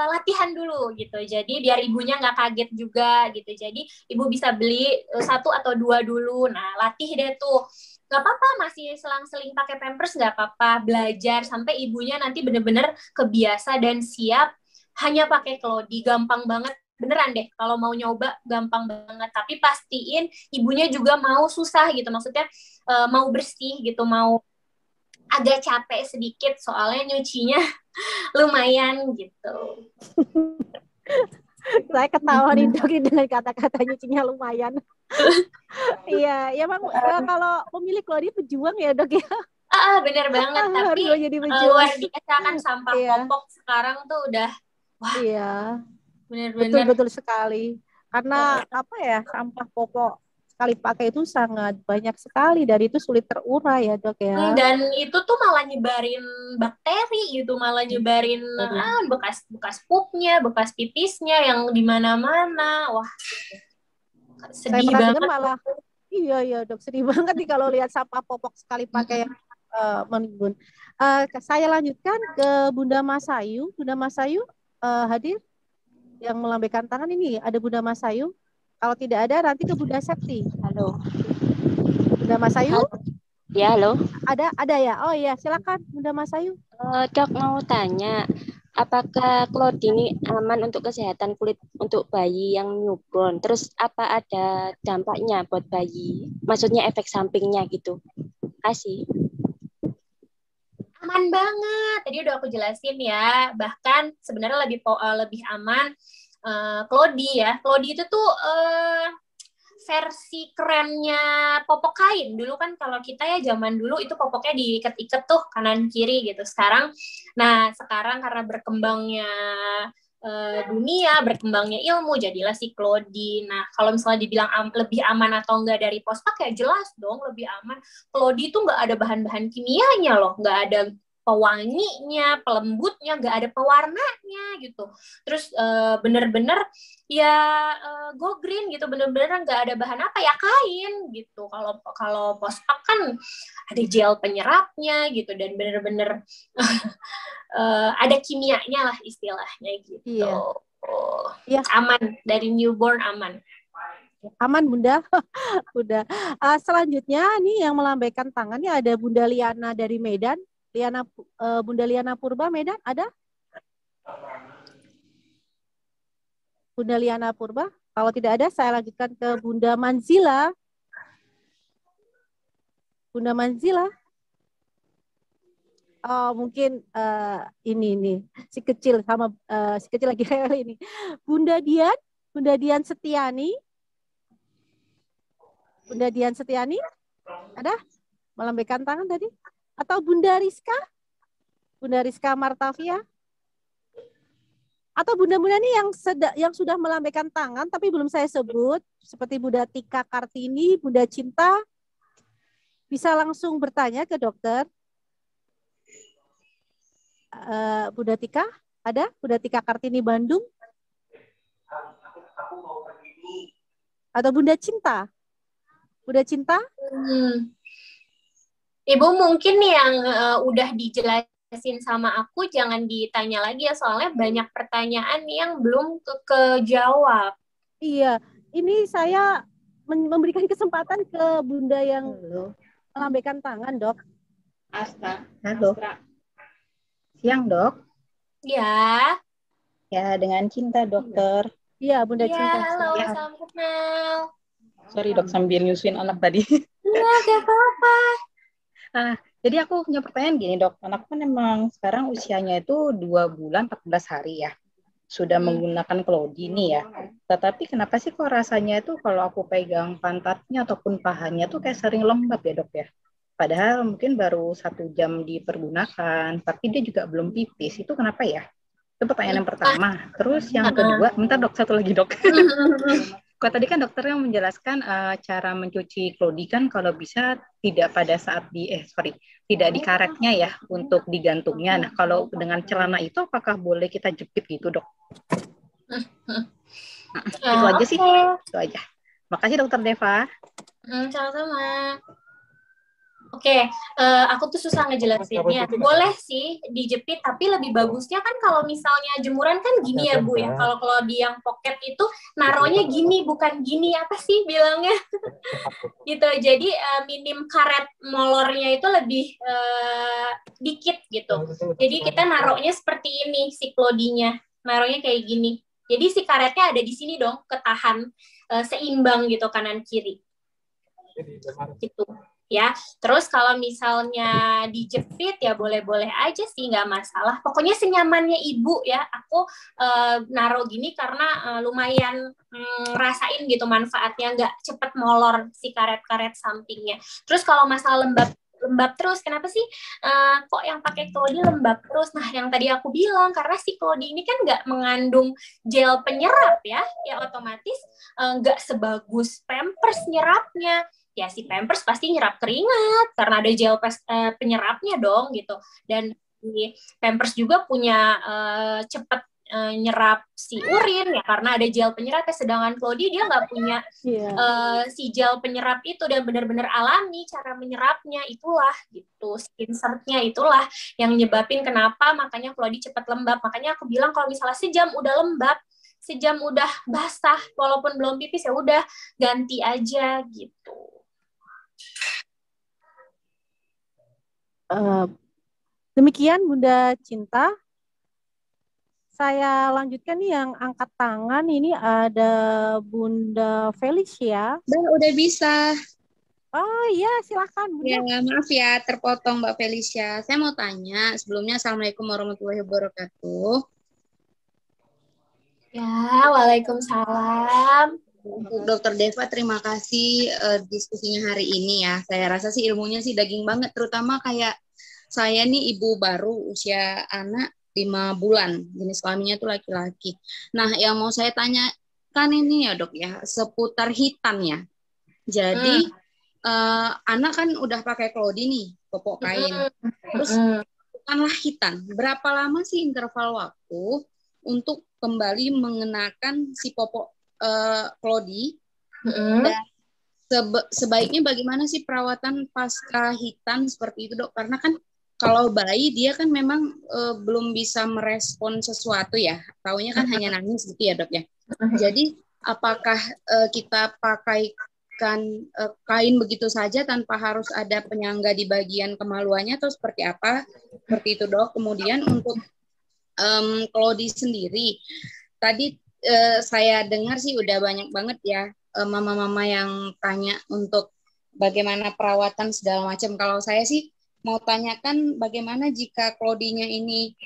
latihan dulu gitu. Jadi biar ibunya nggak kaget juga gitu. Jadi ibu bisa beli 1 atau 2 dulu. Nah, latih deh tuh. Nggak apa-apa, masih selang-seling pakai Pampers nggak apa-apa. Belajar sampai ibunya nanti bener-bener kebiasa dan siap hanya pakai Clody. Gampang banget. Beneran deh, kalau mau nyoba gampang banget. Tapi pastiin ibunya juga mau susah gitu. Maksudnya mau bersih gitu, mau agak capek sedikit soalnya nyucinya lumayan gitu. Saya ketawa nih Dok dengan kata-kata nyucinya lumayan. Iya, ya Bang, kalau pemilik Clody pejuang ya Dok ya. Bener banget. Tapi jadi luar biasa kan sampah popok sekarang tuh udah wah. Iya. Bener-bener. Betul sekali. Karena apa ya, sampah popok sekali pakai itu sangat banyak sekali dan itu sulit terurai ya Dok ya. Dan itu tuh malah nyebarin bakteri gitu, malah nyebarin bekas pupnya, bekas pipisnya yang di mana-mana. Wah, sedih banget. Malah iya Dok, sedih banget nih kalau lihat sampah popok sekali pakai yang menimbun. Saya lanjutkan ke Bunda Masayu. Bunda Masayu hadir? Yang melambaikan tangan ini ada Bunda Masayu. Kalau tidak ada nanti ke Bunda Septi. Halo. Bunda Masayu? Ya, halo. Ada ya? Oh iya, silakan Bunda Masayu. Dok mau tanya, apakah Clody ini aman untuk kesehatan kulit untuk bayi yang newborn? Terus apa ada dampaknya buat bayi? Maksudnya efek sampingnya gitu. Kasih. Aman banget. Tadi udah aku jelasin ya. Bahkan sebenarnya lebih aman Clody ya. Clody itu tuh versi kerennya popok kain. Dulu kan kalau kita ya zaman dulu itu popoknya diikat-ikat tuh kanan kiri gitu. Sekarang karena berkembangnya dunia, berkembangnya ilmu, jadilah si Clody. Nah, kalau misalnya dibilang lebih aman atau enggak dari pospak, ya jelas dong lebih aman. Clody itu enggak ada bahan-bahan kimianya loh, enggak ada pewanginya, pelembutnya, enggak ada pewarnanya gitu. Terus bener-bener ya go green gitu, bener-bener enggak ada bahan apa ya, kain gitu. Kalau pospak kan ada gel penyerapnya gitu, dan bener-bener ada kimianya lah istilahnya gitu. Iya. Aman dari newborn, aman. Aman Bunda. Udah. Selanjutnya nih yang melambaikan tangannya ada Bunda Liana dari Medan. Bunda Liana Purba Medan ada? Bunda Liana Purba. Kalau tidak ada saya lanjutkan ke Bunda Manzila. Bunda Manzila. Oh, mungkin ini si kecil lagi ini. Bunda Dian Setiani. Bunda Dian Setiani ada? Melambaikan tangan tadi? Atau Bunda Rizka? Bunda Rizka Martavia? Atau bunda-bunda ini yang sudah melambaikan tangan tapi belum saya sebut, seperti Bunda Tika Kartini, Bunda Cinta, bisa langsung bertanya ke dokter. Bunda Tika, ada? Bunda Tika Kartini Bandung? Atau Bunda Cinta? Bunda Cinta? Ibu mungkin yang udah dijelasin sama aku jangan ditanya lagi ya, soalnya banyak pertanyaan yang belum kejawab. Iya, ini saya memberikan kesempatan ke Bunda yang melambaikan tangan, Dok. Asta. Halo, Astra. siang dok. Ya. Ya, dengan cinta dokter. Iya, Bunda Iya, Cinta. halo, Ya, salam kenal. sorry dok, sambil nyusuin anak tadi. Iya, gak apa-apa. Jadi aku punya pertanyaan gini dok, anakku kan emang sekarang usianya itu 2 bulan 14 hari ya. Sudah menggunakan Klodi nih ya. Tetapi kenapa sih kok rasanya itu kalau aku pegang pantatnya ataupun pahanya tuh kayak sering lembab ya dok ya? Padahal mungkin baru 1 jam dipergunakan, tapi dia juga belum pipis. Itu kenapa ya? Itu pertanyaan yang pertama. Terus yang kedua, bentar dok, satu lagi dok. Kok tadi kan dokter yang menjelaskan cara mencuci Klodi kan kalau bisa tidak pada saat tidak di karetnya ya untuk digantungnya. Nah, kalau dengan celana itu apakah boleh kita jepit gitu dok? Itu aja sih, itu aja. Makasih dokter Deva. Sama-sama. Oke, aku tuh susah ngejelasinnya. Boleh sih dijepit, tapi lebih bagusnya kan kalau misalnya jemuran kan gini ya Bu ya. Kalau di yang pocket itu naruhnya gini, bukan gini, apa sih bilangnya? Gitu. Jadi minim karet molornya itu lebih dikit gitu. Jadi kita naruhnya seperti ini si Klodinya. Naruhnya kayak gini. Jadi si karetnya ada di sini dong, ketahan seimbang gitu kanan kiri. Gitu. Ya, terus kalau misalnya dijepit ya boleh-boleh aja sih, nggak masalah. Pokoknya senyamannya ibu ya. Aku naruh gini karena lumayan rasain gitu manfaatnya, nggak cepet molor si karet-karet sampingnya. Terus kalau masalah lembab terus, kenapa sih kok yang pakai Klodi lembab terus? Nah, yang tadi aku bilang karena si Klodi ini kan nggak mengandung gel penyerap ya otomatis nggak sebagus Pampers nyerapnya. Ya si Pampers pasti nyerap keringat karena ada gel penyerapnya dong gitu. Dan si Pampers juga punya cepet nyerap si urin ya karena ada gel penyerapnya, sedangkan Klodi dia nggak punya si gel penyerap itu dan benar-benar alami cara menyerapnya, itulah gitu, insertnya itulah yang nyebabin kenapa makanya Klodi cepat lembab. Makanya aku bilang kalau misalnya sejam udah lembab, sejam udah basah walaupun belum pipis ya udah ganti aja gitu. Demikian Bunda Cinta. Saya lanjutkan nih yang angkat tangan. Ini ada Bunda Felicia. Udah bisa. Oh iya, silakan Bunda. Ya, maaf ya terpotong Mbak Felicia. Saya mau tanya sebelumnya, Assalamualaikum warahmatullahi wabarakatuh. Ya, waalaikumsalam. Untuk Dokter Deva, terima kasih diskusinya hari ini ya. Saya rasa sih ilmunya sih daging banget, terutama kayak saya nih ibu baru usia anak 5 bulan, jenis kelaminnya tuh laki-laki. Nah, yang mau saya tanyakan ini ya dok ya, seputar hitan ya. Jadi anak kan udah pakai Klodi nih, popok kain. Terus bukanlah hitan. Berapa lama sih interval waktu untuk kembali mengenakan si popok Klodi? Dan sebaiknya bagaimana sih perawatan pasca hitan seperti itu dok? Karena kan kalau bayi dia kan memang belum bisa merespon sesuatu ya, taunya kan hanya nangis gitu ya dok ya. Jadi apakah kita pakaikan kain begitu saja tanpa harus ada penyangga di bagian kemaluannya atau seperti apa? Seperti itu dok. Kemudian untuk Klodi sendiri, tadi saya dengar sih udah banyak banget ya mama-mama yang tanya untuk bagaimana perawatan segala macam. Kalau saya sih mau tanyakan bagaimana jika Klodinya ini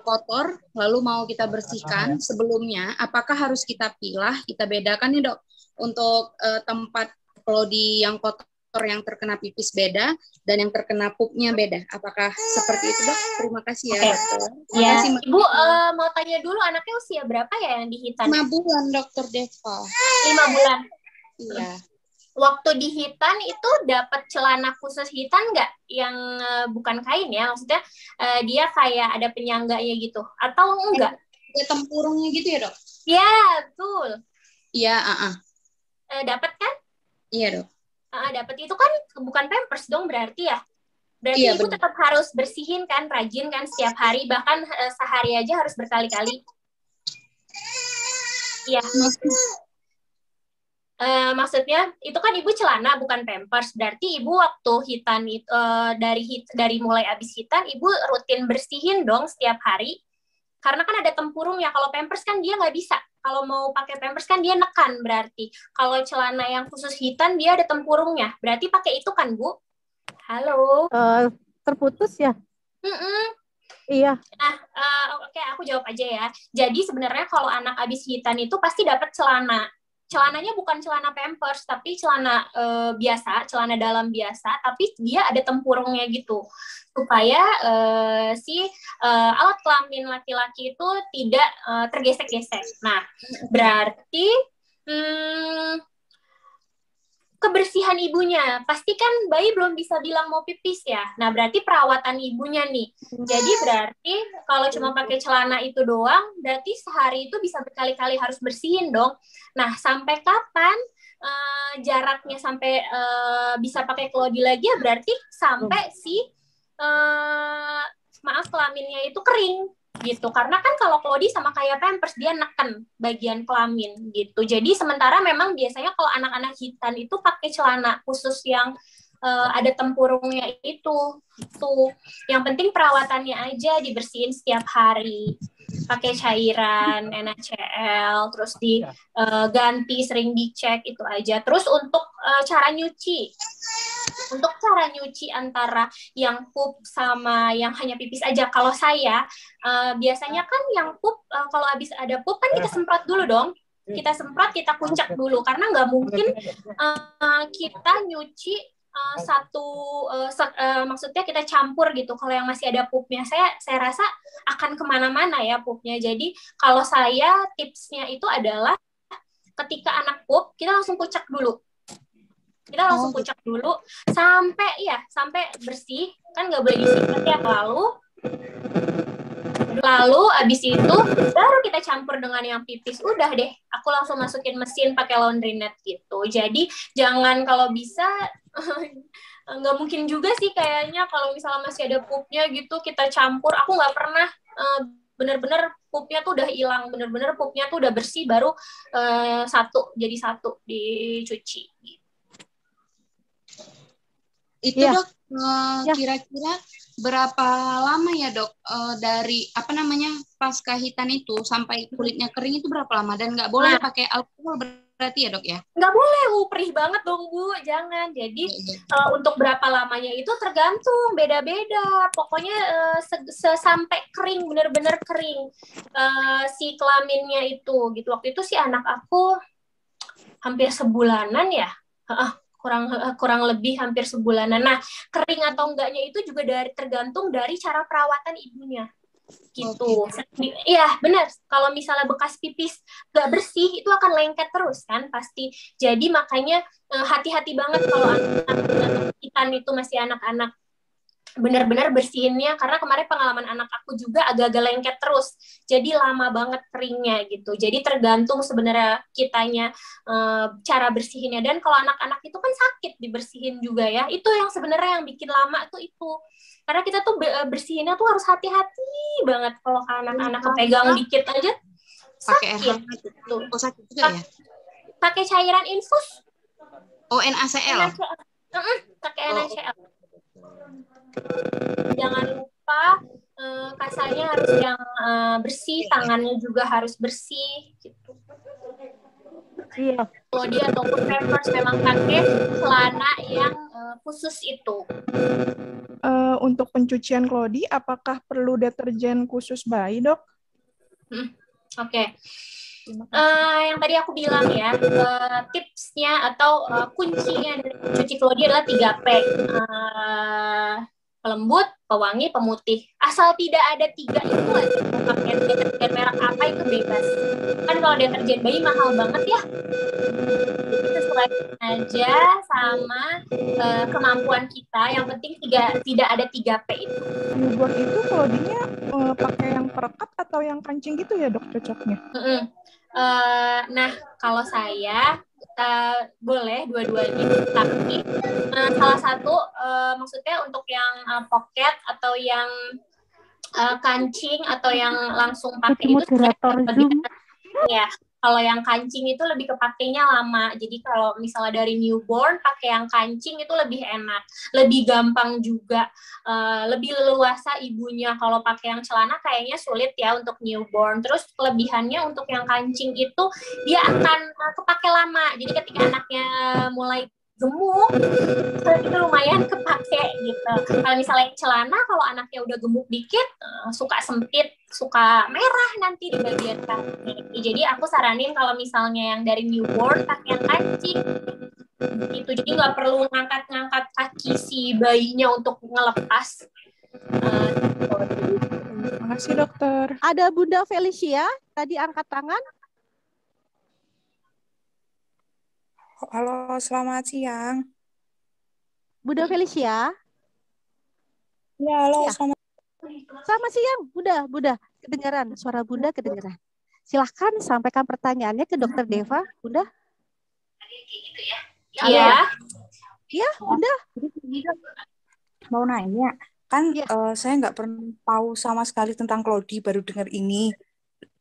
kotor, lalu mau kita bersihkan sebelumnya, apakah harus kita pilah, kita bedakan nih dok, untuk tempat Klodi yang kotor yang terkena pipis beda dan yang terkena pupnya beda. Apakah seperti itu dok? Terima kasih ya dokter. Ya, Ibu mau tanya dulu anaknya usia berapa ya yang dihitan? 5 bulan dokter Deva. 5 bulan. Iya. Waktu di hitan itu dapat celana khusus hitan nggak yang bukan kain ya? Maksudnya dia kayak ada penyangganya gitu atau enggak? Ada tempurungnya gitu ya dok? Ya, betul. Iya, Dapat kan? Iya dok. Dapat itu kan bukan Pampers dong berarti ya? Berarti iya, ibu tetap harus bersihin kan, rajin kan setiap hari, bahkan sehari aja harus berkali-kali. Iya. Maksudnya itu kan ibu celana bukan pampers, berarti ibu waktu hitan itu dari mulai habis hitan ibu rutin bersihin dong setiap hari, karena kan ada tempurungnya. Kalau pampers kan dia nggak bisa, kalau mau pakai pampers kan dia nekan, berarti kalau celana yang khusus hitan dia ada tempurungnya, berarti pakai itu kan Bu? Halo. Terputus ya? Iya. Nah, oke, aku jawab aja ya. Jadi sebenarnya kalau anak habis hitan itu pasti dapat celana. Celananya bukan celana pampers, tapi celana biasa, celana dalam biasa, tapi dia ada tempurungnya gitu, supaya alat kelamin laki-laki itu tidak tergesek-gesek. Nah, berarti kebersihan ibunya, pasti kan bayi belum bisa bilang mau pipis ya. Nah, berarti perawatan ibunya nih. Jadi berarti kalau cuma pakai celana itu doang, berarti sehari itu bisa berkali-kali harus bersihin dong. Nah, sampai kapan jaraknya sampai bisa pakai klodi lagi ya, berarti sampai kelaminnya itu kering gitu. Karena kan kalau klodi sama kayak pampers, dia neken bagian kelamin gitu. Jadi sementara memang biasanya kalau anak-anak hitan itu pakai celana khusus yang ada tempurungnya itu. Yang penting perawatannya aja, dibersihin setiap hari, pakai cairan NaCl, terus diganti, sering dicek, itu aja. Terus untuk cara nyuci antara yang pup sama yang hanya pipis aja. Kalau saya biasanya kan yang pup, kalau habis ada pup kan kita semprot dulu dong. Kita semprot, kita kuncak dulu, karena nggak mungkin kita nyuci maksudnya kita campur gitu. Kalau yang masih ada pupnya, saya rasa akan kemana-mana ya pupnya. Jadi kalau saya tipsnya itu adalah ketika anak pup, kita langsung kucek dulu. Kucek dulu sampai bersih, kan nggak boleh disikat ya. Lalu abis itu baru kita campur dengan yang pipis. Udah deh, aku langsung masukin mesin pakai laundry net gitu. Jadi jangan, kalau bisa nggak mungkin juga sih kayaknya kalau misalnya masih ada pupnya gitu kita campur. Aku nggak pernah bener-bener pupnya tuh udah hilang, bener-bener pupnya tuh udah bersih, baru jadi satu dicuci. Itu ya. Dok, kira-kira berapa lama ya dok dari pasca hitan itu sampai kulitnya kering itu berapa lama? Dan nggak boleh pakai alkohol berarti ya dok ya? Nggak boleh, perih banget dong Bu, jangan. Jadi untuk berapa lamanya itu tergantung, beda-beda. Pokoknya sampai kering, bener-bener kering si kelaminnya itu gitu. Waktu itu si anak aku hampir sebulanan ya. Kurang lebih hampir sebulanan. Nah, kering atau enggaknya itu juga tergantung dari cara perawatan ibunya. Gitu. Iya, benar. Kalau misalnya bekas pipis nggak bersih, itu akan lengket terus kan pasti. Jadi makanya hati-hati banget kalau anak-anak hitan itu masih anak-anak. Benar-benar bersihinnya, karena kemarin pengalaman anak aku juga agak-agak lengket terus, jadi lama banget keringnya gitu. Jadi tergantung sebenarnya kitanya cara bersihinnya. Dan kalau anak-anak itu kan sakit dibersihin juga ya, itu yang sebenarnya yang bikin lama tuh itu, karena kita tuh bersihinnya tuh harus hati-hati banget. Kalau anak-anak kepegang dikit aja sakit gitu. Sakit juga ya? Pakai cairan infus. NaCl. Pakai NaCl. Jangan lupa kasarnya harus yang bersih, tangannya juga harus bersih gitu. Iya. Kalau dia ataupun pampers memang pakai celana yang khusus itu. Untuk pencucian klodi, apakah perlu deterjen khusus bayi dok? Oke. Yang tadi aku bilang ya, tipsnya atau kuncinya dari cuci klodi adalah 3P. Pelembut, pewangi, pemutih. Asal tidak ada 3 itu aja. Mau pakai deterjen merek apa itu bebas. Kan kalau deterjen bayi mahal banget ya. Jadi sesuaikan aja sama kemampuan kita. Yang penting tidak ada 3P itu. Buat itu klodinya pakai yang perekat atau yang kancing gitu ya dok cocoknya? Nah, kalau saya boleh dua-duanya, tapi salah satu maksudnya untuk yang pocket atau yang kancing atau yang langsung pakai itu ya. Kalau yang kancing itu lebih kepakainya lama. Jadi kalau misalnya dari newborn pakai yang kancing itu lebih enak, lebih gampang juga, lebih leluasa ibunya. Kalau pakai yang celana kayaknya sulit ya untuk newborn. Terus kelebihannya untuk yang kancing itu dia akan kepake lama. Jadi ketika anaknya mulai gemuk itu lumayan kepake gitu. Kalau misalnya celana, kalau anaknya udah gemuk dikit suka sempit, suka merah nanti di bagian kaki. Jadi aku saranin kalau misalnya yang dari newborn pakai yang kancing gitu. Jadi nggak perlu ngangkat-ngangkat kaki si bayinya untuk ngelepas. Terima kasih dokter. Ada Bunda Felicia tadi angkat tangan. Halo, selamat siang. Bunda Felicia. Ya, halo, Ya. Selamat siang, Bunda. Kedengaran, suara Bunda kedengaran. Silahkan sampaikan pertanyaannya ke Dokter Deva, Bunda. Iya. Iya, Bunda. Mau nanya, kan saya nggak pernah tahu sama sekali tentang Claudie, baru dengar ini.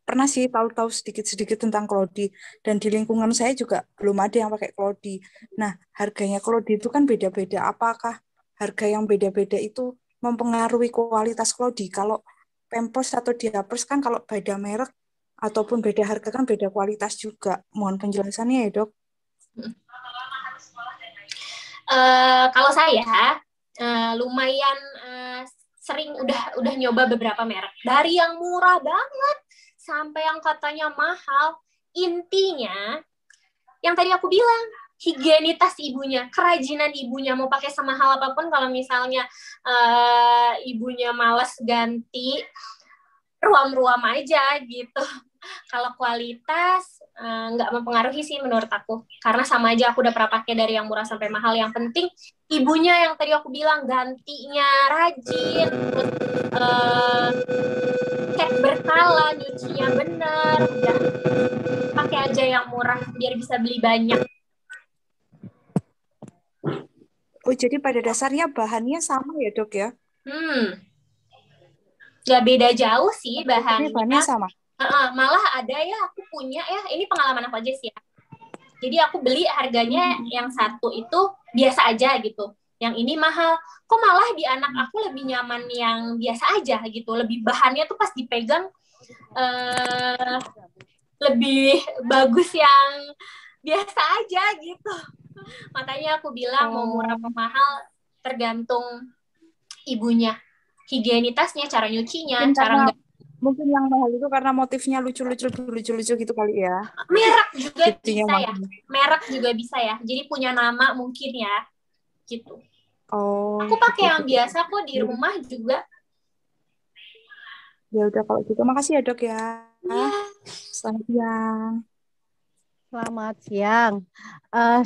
Pernah sih tahu-tahu sedikit-sedikit tentang Claudie, dan di lingkungan saya juga belum ada yang pakai Claudie. Nah, harganya Claudie itu kan beda-beda. Apakah harga yang beda-beda itu mempengaruhi kualitas Claudie? Kalau Pampers atau Diapers kan kalau beda merek ataupun beda harga kan beda kualitas juga. Mohon penjelasannya ya, Dok. Kalau saya lumayan sering udah nyoba beberapa merek, dari yang murah banget sampai yang katanya mahal. Intinya yang tadi aku bilang, higienitas ibunya, kerajinan ibunya. Mau pakai semahal apapun, kalau misalnya ibunya malas ganti, ruam-ruam aja gitu. Kalau kualitas nggak mempengaruhi sih menurut aku, karena sama aja aku udah pernah pakai dari yang murah sampai mahal. Yang penting ibunya, yang tadi aku bilang, gantinya rajin, terus cek berkala, nyucinya bener. Udah pakai aja yang murah biar bisa beli banyak. Oh, jadi pada dasarnya bahannya sama ya, Dok ya? Nggak beda jauh sih bahannya. Bahannya sama? Malah ada ya, aku punya ya, ini pengalaman aku aja sih ya. Jadi aku beli harganya yang satu itu biasa aja gitu, yang ini mahal. Kok malah di anak aku lebih nyaman yang biasa aja gitu, lebih bahannya tuh pas dipegang lebih bagus yang biasa aja gitu. Makanya aku bilang mau murah atau mahal tergantung ibunya, higienitasnya, cara nyucinya, cara mungkin yang mahal itu karena motifnya lucu-lucu gitu kali ya. Merek juga bisa ya. Merek juga bisa ya. Jadi punya nama mungkin ya. Gitu. Aku pakai yang biasa kok di rumah juga. Ya udah kalau gitu. Makasih ya, Dok ya. Selamat siang. Selamat siang.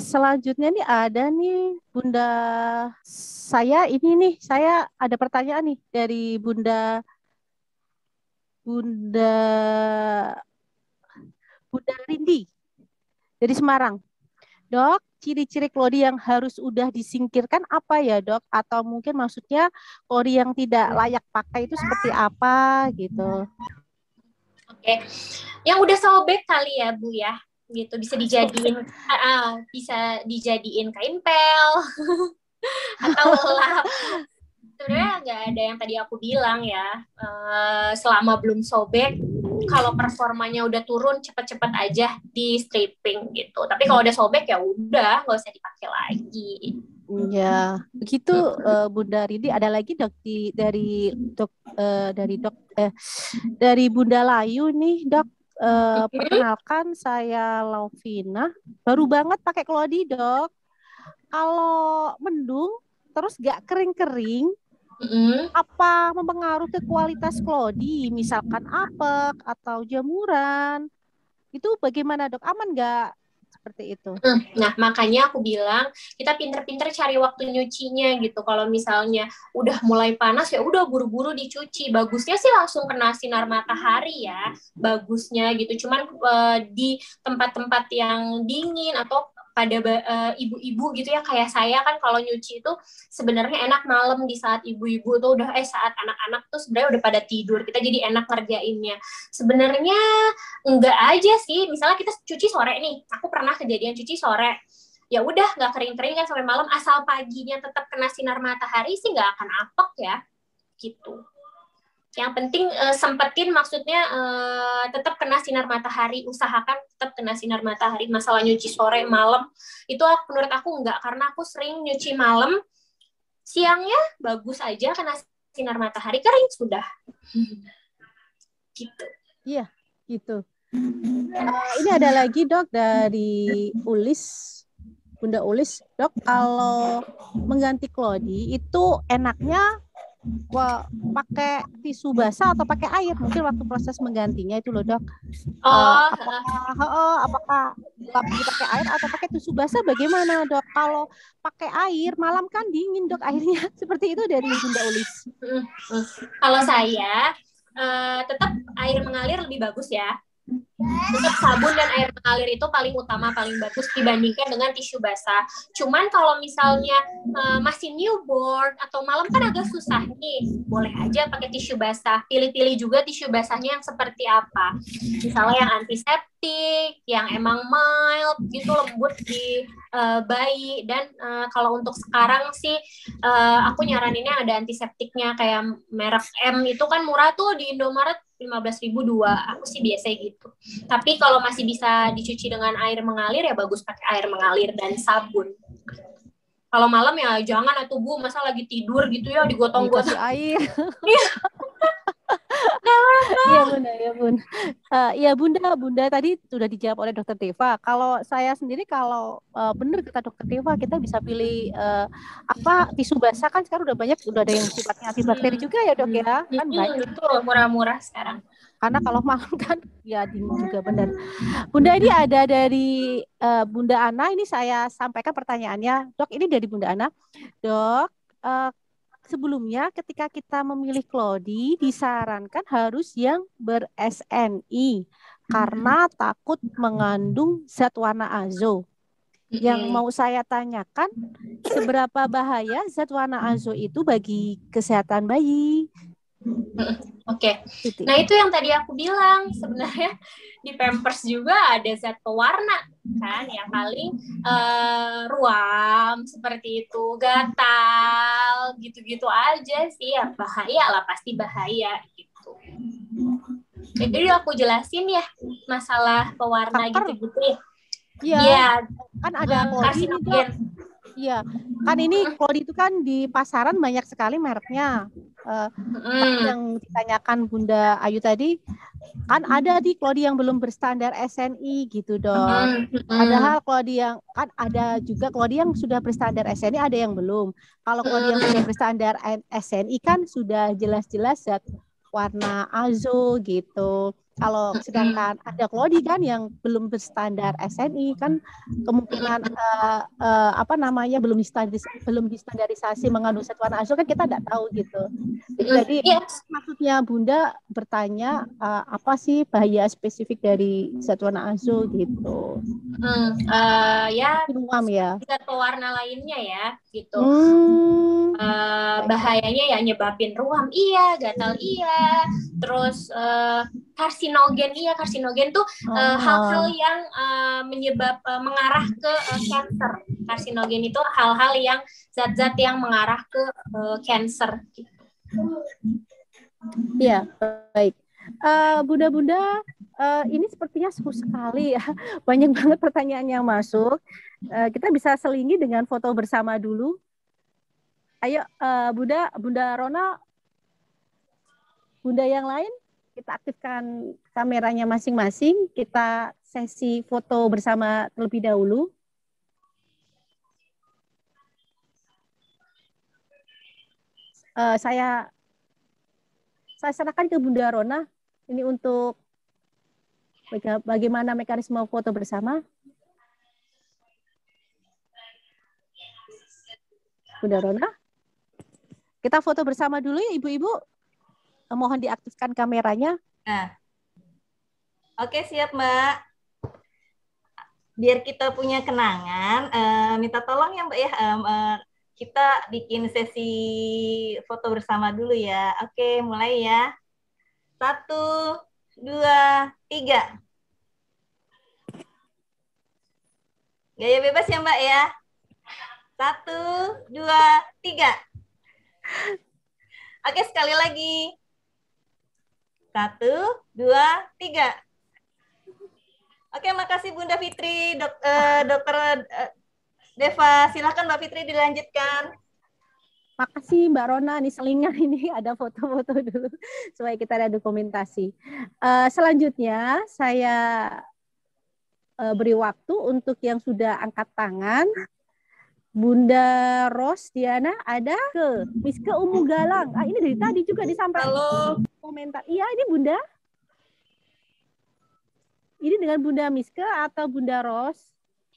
Selanjutnya nih ada nih Bunda. Saya ada pertanyaan nih dari Bunda Rindi dari Semarang. Dok, ciri-ciri Claudie yang harus udah disingkirkan apa ya, Dok? Atau mungkin maksudnya Claudie yang tidak layak pakai itu seperti apa gitu? Oke. Yang udah sobek kali ya, Bu ya. Gitu, bisa dijadiin kain pel atau lap. Sebenarnya nggak ada yang tadi aku bilang ya, selama belum sobek, kalau performanya udah turun, cepet-cepet aja di stripping gitu. Tapi kalau udah sobek ya udah, nggak usah dipakai lagi. Ya, begitu Bunda Rindi. Ada lagi Dok dari Bunda Layu nih, Dok. Perkenalkan, saya Lauvina. Baru banget pakai Claudie, Dok. Kalau mendung terus gak kering-kering, apa mempengaruhi ke kualitas Claudie? Misalkan apek atau jamuran, itu bagaimana, Dok? Aman nggak seperti itu? Nah, makanya aku bilang kita pinter-pinter cari waktu nyucinya gitu. Kalau misalnya udah mulai panas ya udah buru-buru dicuci. Bagusnya sih langsung kena sinar matahari ya, bagusnya gitu. Cuman di tempat-tempat yang dingin atau ibu-ibu gitu ya kayak saya kan kalau nyuci itu sebenarnya enak malam di saat ibu-ibu tuh saat anak-anak tuh sebenarnya udah pada tidur, kita jadi enak ngerjainnya. Sebenarnya enggak aja sih, misalnya kita cuci sore nih, aku pernah kejadian cuci sore, ya udah nggak kering-kering kan sampai malam, asal paginya tetap kena sinar matahari sih nggak akan apek ya gitu. Yang penting sempetin, maksudnya tetap kena sinar matahari, usahakan tetap kena sinar matahari. Masalah nyuci sore malam itu menurut aku enggak, karena aku sering nyuci malam, siangnya bagus aja kena sinar matahari kering sudah. Gitu. Iya, gitu. Ini ada lagi Dok dari Bunda Ulis. Dok, kalau mengganti klodi itu enaknya pakai tisu basah atau pakai air? Mungkin waktu proses menggantinya itu loh Dok. Apakah pakai air atau pakai tisu basah? Bagaimana Dok? Kalau pakai air malam kan dingin Dok airnya. Seperti itu dari Bunda Ulis. Kalau saya tetap air mengalir lebih bagus ya. Tetap sabun dan air mengalir itu paling utama, paling bagus dibandingkan dengan tisu basah. Cuman kalau misalnya masih newborn atau malam kan agak susah nih, boleh aja pakai tisu basah. Pilih-pilih juga tisu basahnya yang seperti apa. Misalnya yang antiseptik, yang emang mild gitu, lembut di bayi. Dan kalau untuk sekarang sih aku nyaraninnya ada antiseptiknya kayak merek M itu kan murah tuh di Indomaret, 15.000 2. Aku sih biasa gitu. Tapi kalau masih bisa dicuci dengan air mengalir ya bagus pakai air mengalir dan sabun. Kalau malam ya jangan atuh Bu, masa lagi tidur gitu ya digotong-gotong air. Iya Bunda, ya Bun. Ya Bunda tadi sudah dijawab oleh Dokter Deva. Kalau saya sendiri benar kata Dokter Deva, kita bisa pilih tisu basah kan sekarang udah ada yang sifatnya antibakteri juga ya Dok ya. Kan banyak. Betul, murah-murah sekarang. Karena kalau malam kan ya dingin juga benar. Bunda ini ada dari Bunda Ana, ini saya sampaikan pertanyaannya. Dok, ini dari Bunda Ana. Dok, sebelumnya ketika kita memilih klodi disarankan harus yang ber-SNI karena takut mengandung zat warna azo. Yang mau saya tanyakan, seberapa bahaya zat warna azo itu bagi kesehatan bayi? Oke. Nah itu yang tadi aku bilang, sebenarnya di Pampers juga ada zat pewarna kan, yang paling ruam seperti itu, gatal gitu-gitu aja sih, ya bahaya lah, pasti bahaya gitu. Jadi aku jelasin ya masalah pewarna gitu-gitu ya. Iya, kan ada karsinogen. Iya, kan ini klodi itu kan di pasaran banyak sekali mereknya. Yang ditanyakan Bunda Ayu tadi, kan ada di klodi yang belum berstandar SNI gitu Dok. Padahal klodi yang kan ada juga klodi yang sudah berstandar SNI, ada yang belum. Kalau klodi yang sudah berstandar SNI kan sudah jelas-jelas zat warna azo gitu. Kalau sedangkan ada klodi kan yang belum berstandar SNI kan kemungkinan belum distandarisasi mengandung zat warna azo kan kita tidak tahu gitu. Jadi maksudnya Bunda bertanya apa sih bahaya spesifik dari zat warna azo gitu. Zat pewarna lainnya ya gitu. Bahayanya ya nyebabin ruam iya, gatal iya, terus karsinogen tuh hal-hal yang mengarah ke kanker. Karsinogen itu hal-hal yang zat-zat yang mengarah ke kanker gitu. Iya, baik. Bunda-bunda, ini sepertinya seru sekali ya. Banyak banget pertanyaan yang masuk. Kita bisa selingi dengan foto bersama dulu. Ayo, Bunda Rona, Bunda yang lain, kita aktifkan kameranya masing-masing. Kita sesi foto bersama terlebih dahulu. Saya serahkan ke Bunda Rona. Ini untuk bagaimana mekanisme foto bersama. Bunda Rona. Kita foto bersama dulu ya Ibu-Ibu. Mohon diaktifkan kameranya. Nah. Oke, siap Mbak. biar kita punya kenangan, minta tolong ya Mbak ya, kita bikin sesi foto bersama dulu ya. Oke, mulai ya. 1, 2, 3. Gaya bebas ya Mbak ya. 1, 2, 3. Oke, sekali lagi. 1, 2, 3. Oke, makasih Bunda Fitri, Dokter Deva. Silahkan Mbak Fitri dilanjutkan. Makasih Mbak Rona, nih selingan ini ada foto-foto dulu supaya kita ada dokumentasi. Selanjutnya saya beri waktu untuk yang sudah angkat tangan. Bunda Ros Diana ada ke Miske Umu Galang. Ini dari tadi juga disampaikan. Halo. Komentar. Iya, ini Bunda. Ini dengan Bunda Miske atau Bunda Ros?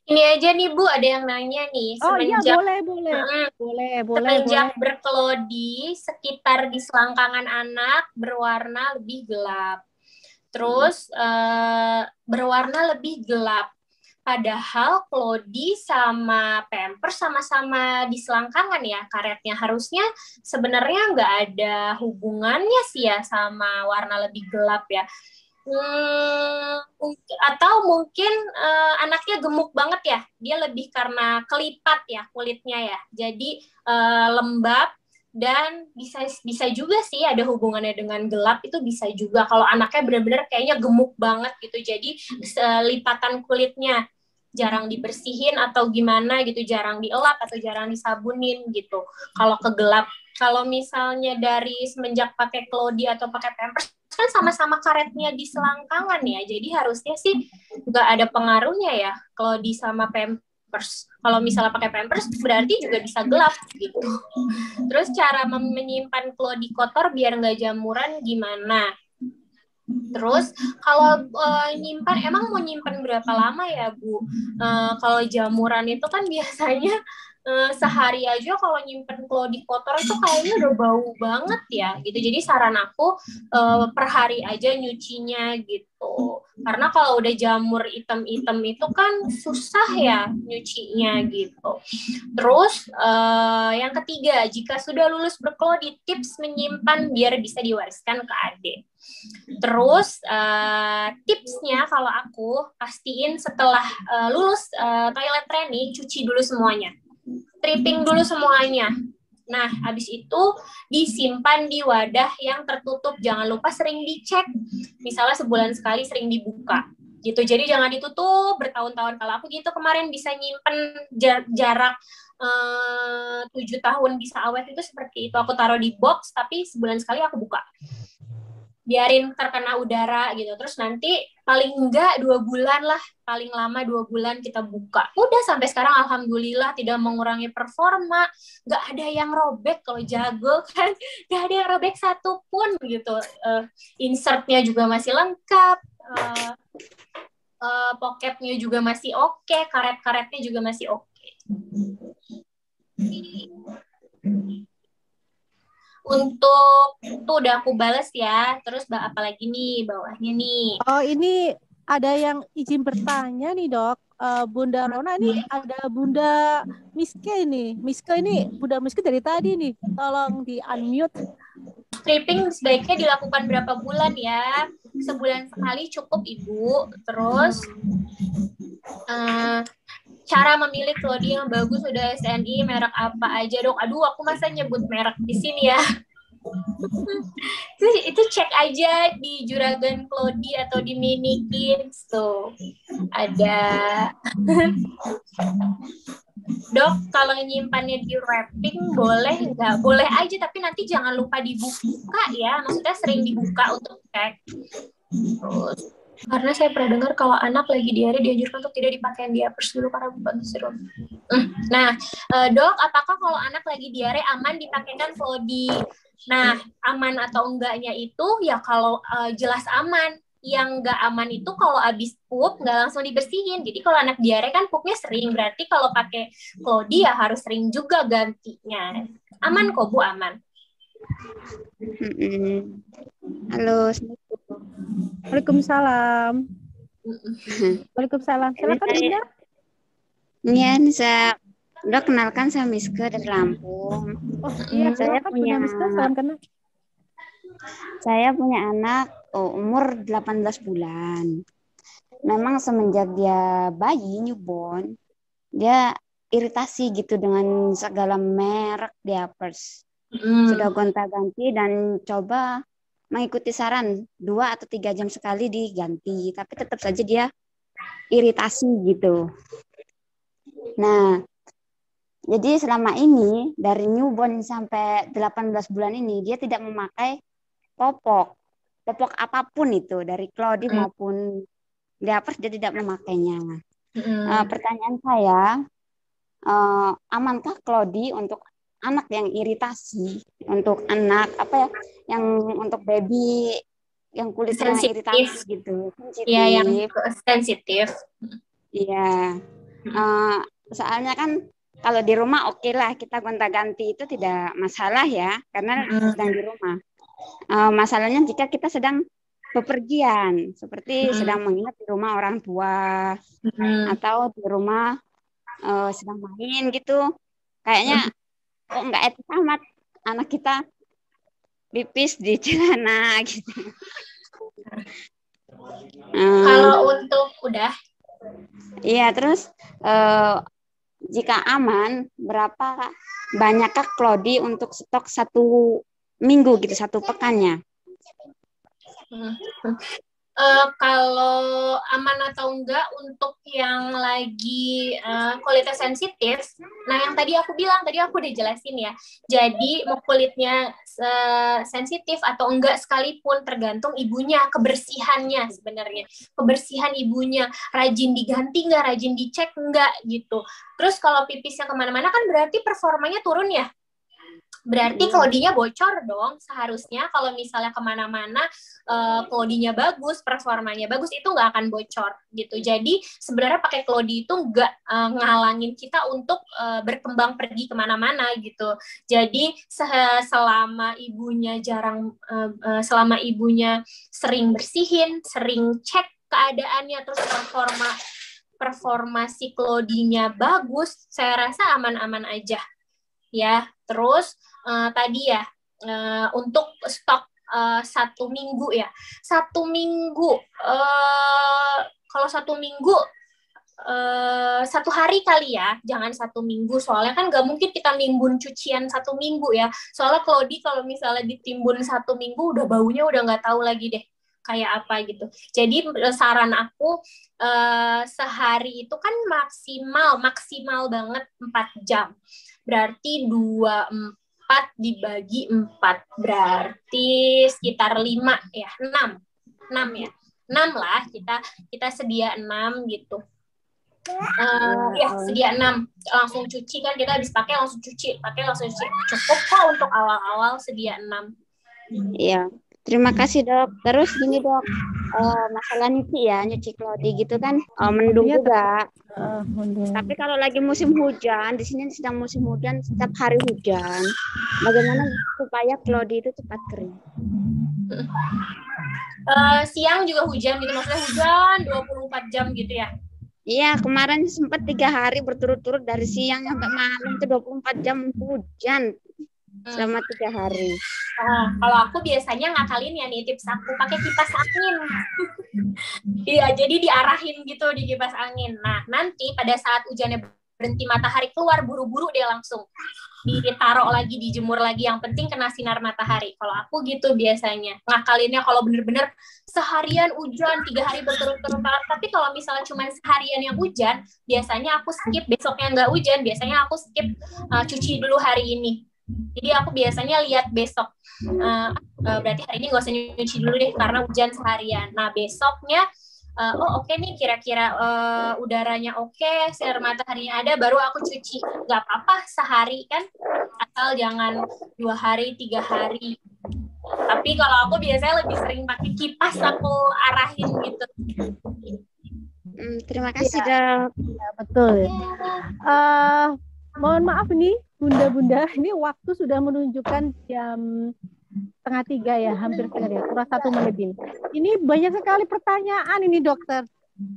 Ini aja nih Bu, ada yang nanya nih. Oh iya, boleh. Semenjak berkelodi, sekitar di selangkangan anak berwarna lebih gelap. Terus berwarna lebih gelap. Padahal kelodi sama pampers sama-sama di selangkangan ya karetnya. Harusnya sebenarnya nggak ada hubungannya sih ya sama warna lebih gelap ya. Atau mungkin anaknya gemuk banget ya, dia lebih karena kelipat ya kulitnya ya, jadi lembab, dan bisa juga sih ada hubungannya dengan gelap, itu bisa juga kalau anaknya benar-benar kayaknya gemuk banget gitu, jadi lipatan kulitnya jarang dibersihin atau gimana gitu, jarang dielap atau jarang disabunin gitu kalau kegelap. Kalau misalnya dari semenjak pakai kelodi atau pakai pampers kan sama-sama karetnya di selangkangan ya, jadi harusnya sih nggak ada pengaruhnya ya kelodi sama pampers. Kalau misalnya pakai pampers berarti juga bisa gelap gitu. Terus cara menyimpan kelodi kotor biar nggak jamuran gimana? Terus kalau nyimpan, emang mau nyimpan berapa lama ya Bu? Kalau jamuran itu kan biasanya sehari aja kalau nyimpen kelodi kotor itu kayaknya udah bau banget ya gitu. Jadi saran aku per hari aja nyucinya gitu. Karena kalau udah jamur item-item itu kan susah ya nyucinya gitu. Terus yang ketiga, jika sudah lulus berkelodi, tips menyimpan biar bisa diwariskan ke adik. Terus tipsnya kalau aku pastiin setelah lulus toilet training cuci dulu semuanya. Stripping dulu semuanya. Nah, habis itu disimpan di wadah yang tertutup. Jangan lupa sering dicek. Misalnya sebulan sekali sering dibuka. Gitu. Jadi jangan ditutup bertahun-tahun. Kalau aku gitu kemarin bisa nyimpen jarak 7 tahun bisa awet itu seperti itu. Aku taruh di box tapi sebulan sekali aku buka. Biarin terkena udara gitu. Terus nanti paling enggak 2 bulan lah, paling lama 2 bulan kita buka. Udah sampai sekarang alhamdulillah tidak mengurangi performa, nggak ada yang robek. Kalau jago kan nggak ada yang robek satupun gitu. Insertnya juga masih lengkap, pocketnya juga masih oke, karet-karetnya juga masih oke. Untuk tuh udah aku balas ya. Terus apalagi nih bawahnya nih. Oh, ini ada yang izin bertanya nih Dok. Bunda Rona ini ada Bunda Miske ini. Miske ini Bunda Miske dari tadi nih. Tolong di unmute. Stripping sebaiknya dilakukan berapa bulan ya? Sebulan sekali cukup Ibu. Terus cara memilih kelodi yang bagus udah SNI, merek apa aja Dok? Aduh, aku masa nyebut merek di sini ya. itu cek aja di Juragan Kelodi atau di Mini Kids tuh ada. Dok, kalau nyimpannya di wrapping boleh nggak? Boleh aja, tapi nanti jangan lupa dibuka ya. Maksudnya sering dibuka untuk cek. Terus karena saya pernah dengar kalau anak lagi diare dianjurkan untuk tidak dipakai diapers dulu karena bukan serum. Nah, Dok, apakah kalau anak lagi diare aman dipakaikan kelodi? Nah, aman atau enggaknya itu ya kalau jelas aman. Yang nggak aman itu kalau habis pup nggak langsung dibersihin. Jadi kalau anak diare kan pupnya sering, berarti kalau pakai kelodi ya harus sering juga gantinya. Aman kok Bu, aman. Halo. Waalaikumsalam. Waalaikumsalam. Silakan Bunda. Iya, saya udah kenalkan saya Miske dari Lampung. Oh iya, Saya silakan punya Bunda Miska, salam kenal. saya punya anak umur 18 bulan. Memang semenjak dia bayi newborn, dia iritasi gitu dengan segala merek diapers. Sudah gonta-ganti dan coba mengikuti saran 2 atau 3 jam sekali diganti, tapi tetap saja dia iritasi gitu. Nah, jadi selama ini dari newborn sampai 18 bulan ini dia tidak memakai popok apapun itu dari Clody maupun diapers, dia tidak memakainya. Pertanyaan saya, amankah Clody untuk anak yang iritasi, untuk anak yang untuk baby yang kulitnya iritasi gitu, sensitif. Iya, yang sensitif. Iya. Soalnya kan kalau di rumah oke lah kita gonta-ganti itu tidak masalah ya, karena sedang di rumah. Masalahnya jika kita sedang bepergian, seperti sedang menginap di rumah orang tua atau di rumah sedang main gitu, kayaknya kok nggak etis amat anak kita pipis di celana gitu. Kalau untuk udah? Iya, terus jika aman, berapa banyakkah Clody untuk stok 1 minggu gitu, 1 pekannya? Kalau aman atau enggak untuk yang lagi kulitnya sensitif, nah yang tadi aku bilang, tadi aku udah jelasin ya. Jadi mau kulitnya sensitif atau enggak sekalipun tergantung ibunya, kebersihannya sebenarnya. Kebersihan ibunya, rajin diganti enggak, rajin dicek enggak gitu. Terus kalau pipisnya kemana-mana kan berarti performanya turun ya. Berarti Clody-nya bocor dong seharusnya. Kalau misalnya kemana-mana Clody-nya bagus, performanya bagus, itu nggak akan bocor gitu. Jadi sebenarnya pakai Clody itu nggak ngalangin kita untuk berkembang pergi kemana-mana gitu. Jadi selama ibunya selama ibunya sering bersihin, sering cek keadaannya, terus performa si Clody-nya bagus, saya rasa aman-aman aja. Ya, terus tadi ya untuk stok 1 minggu ya. 1 minggu kalau 1 minggu 1 hari kali ya, jangan 1 minggu, soalnya kan nggak mungkin kita nimbun cucian 1 minggu ya. Soalnya Clody kalau misalnya ditimbun 1 minggu udah baunya udah nggak tahu lagi deh kayak apa gitu. Jadi saran aku sehari itu kan maksimal banget 4 jam. Berarti 24 dibagi 4 berarti sekitar 5 ya, 6 ya. 6 lah, kita sedia 6 gitu. Ya, sedia 6. Langsung cuci kan, kita habis pakai langsung cuci. Cukup kok untuk awal-awal sedia 6. Iya. Terima kasih Dok. Terus gini Dok, masalah nyuci Clody gitu kan mendung juga. Tapi kalau lagi musim hujan, di sini sedang musim hujan, setiap hari hujan. Bagaimana supaya Clody itu cepat kering? Siang juga hujan gitu, maksudnya hujan 24 jam gitu ya? Iya, kemarin sempat 3 hari berturut-turut dari siang sampai malam itu 24 jam hujan. Selama 3 hari. Kalau aku biasanya ngakalin ya nih, tips aku pakai kipas angin. Iya, jadi diarahin gitu di kipas angin. Nah, nanti pada saat hujannya berhenti, matahari keluar, buru-buru dia langsung ditaruh lagi, dijemur lagi. Yang penting kena sinar matahari. Kalau aku gitu biasanya. Ngakalinnya kalau bener-bener seharian hujan, 3 hari berturut-turut. Tapi kalau misalnya cuma seharian yang hujan, biasanya aku skip, besoknya nggak hujan, biasanya aku skip cuci dulu hari ini. Jadi aku biasanya lihat besok, berarti hari ini nggak usah nyuci dulu deh karena hujan seharian. Nah besoknya, oke nih kira-kira udaranya oke, sinar mataharinya ada, baru aku cuci. Nggak apa-apa sehari kan, asal jangan 2 hari, 3 hari. Tapi kalau aku biasanya lebih sering pakai kipas, aku arahin gitu. Terima kasih Dok. Ya, betul. Mohon maaf nih Bunda-bunda, ini waktu sudah menunjukkan jam 2:30 ya, hampir setengah ya, kurang 1 menit ini. Ini banyak sekali pertanyaan ini dokter.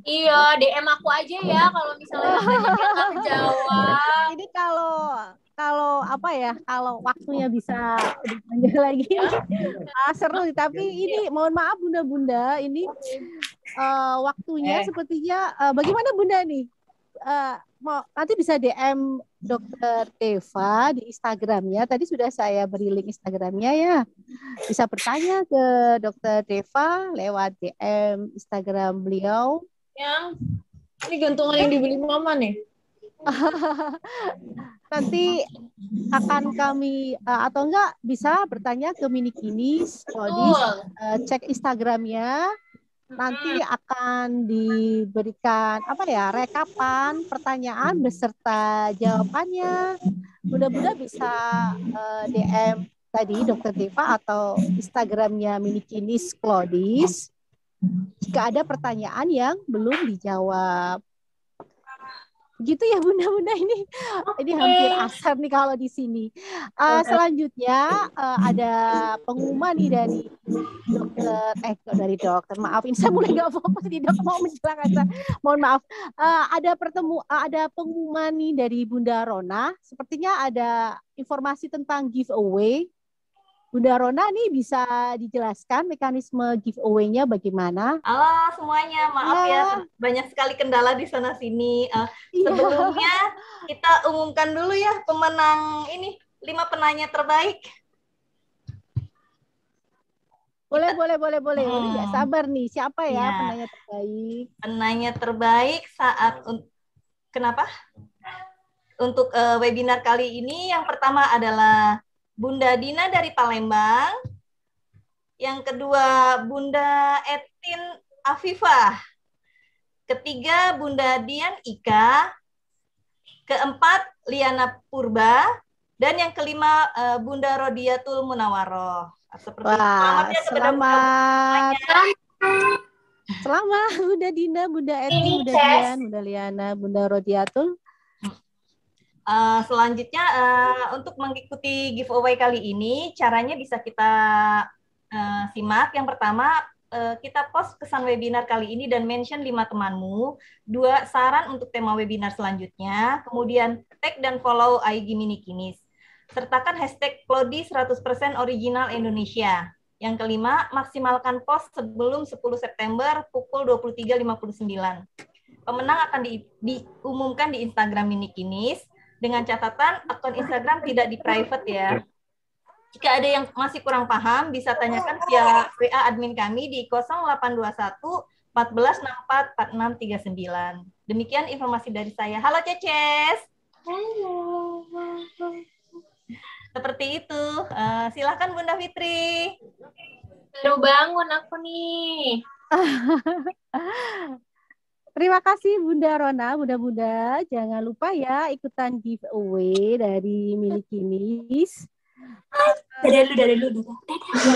Iya, DM aku aja ya kalau misalnya nanya nggak kejawab. Ini kalau apa ya, kalau waktunya bisa lebih panjang lagi seru. Tapi ini mohon maaf Bunda-bunda, ini waktunya sepertinya bagaimana Bunda nih? Mau nanti bisa DM Dokter Deva di Instagramnya. Tadi sudah saya beri link Instagramnya ya. Bisa bertanya ke Dokter Deva lewat DM Instagram beliau. Yang ini gantungan yang dibeli Mama nih. Nanti akan kami atau enggak bisa bertanya ke Minikinis, cek Instagramnya. Nanti akan diberikan rekapan pertanyaan beserta jawabannya. Mudah-mudahan bisa DM tadi Dokter Deva atau Instagramnya Minikinis Klodis jika ada pertanyaan yang belum dijawab. Gitu ya Bunda-bunda, ini hampir asar nih kalau di sini. Selanjutnya ada pengumuman nih dari dokter. Maaf, ini saya mulai nggak fokus di dokter, mau menjelaskan. Mohon maaf. Ada pengumuman nih dari Bunda Rona. Sepertinya ada informasi tentang giveaway. Bunda Rona nih bisa dijelaskan mekanisme giveaway-nya bagaimana? Halo semuanya, maaf ya banyak sekali kendala di sana sini. Sebelumnya kita umumkan dulu ya pemenang ini 5 penanya terbaik. Boleh. Nggak sabar nih, siapa ya penanya terbaik? Penanya terbaik kenapa? Untuk webinar kali ini yang pertama adalah Bunda Dina dari Palembang. Yang kedua Bunda Etin Afifah. Ketiga Bunda Dian Ika. Keempat Liana Purba. Dan yang kelima Bunda Rodiatul Munawaroh. Selamat. Selamat Bunda Dina, Bunda Etin, Bunda Dian, Bunda Liana, Bunda Rodiatul. Selanjutnya untuk mengikuti giveaway kali ini caranya bisa kita simak. Yang pertama kita post kesan webinar kali ini dan mention 5 temanmu, 2 saran untuk tema webinar selanjutnya, kemudian tag dan follow IG Minikinis, sertakan hashtag Klodi 100% original Indonesia. Yang kelima, maksimalkan post sebelum 10 September pukul 23.59. Pemenang akan diumumkan di Instagram Minikinis. Dengan catatan akun Instagram tidak di private ya. Jika ada yang masih kurang paham, bisa tanyakan via WA admin kami di 0821 14 64 46 39. Demikian informasi dari saya. Halo Ceces. Halo. Seperti itu. Silakan Bunda Fitri. Baru bangun aku nih. Terima kasih Bunda Rona, Bunda-bunda. Jangan lupa ya ikutan giveaway dari Minikinis. Dari lu.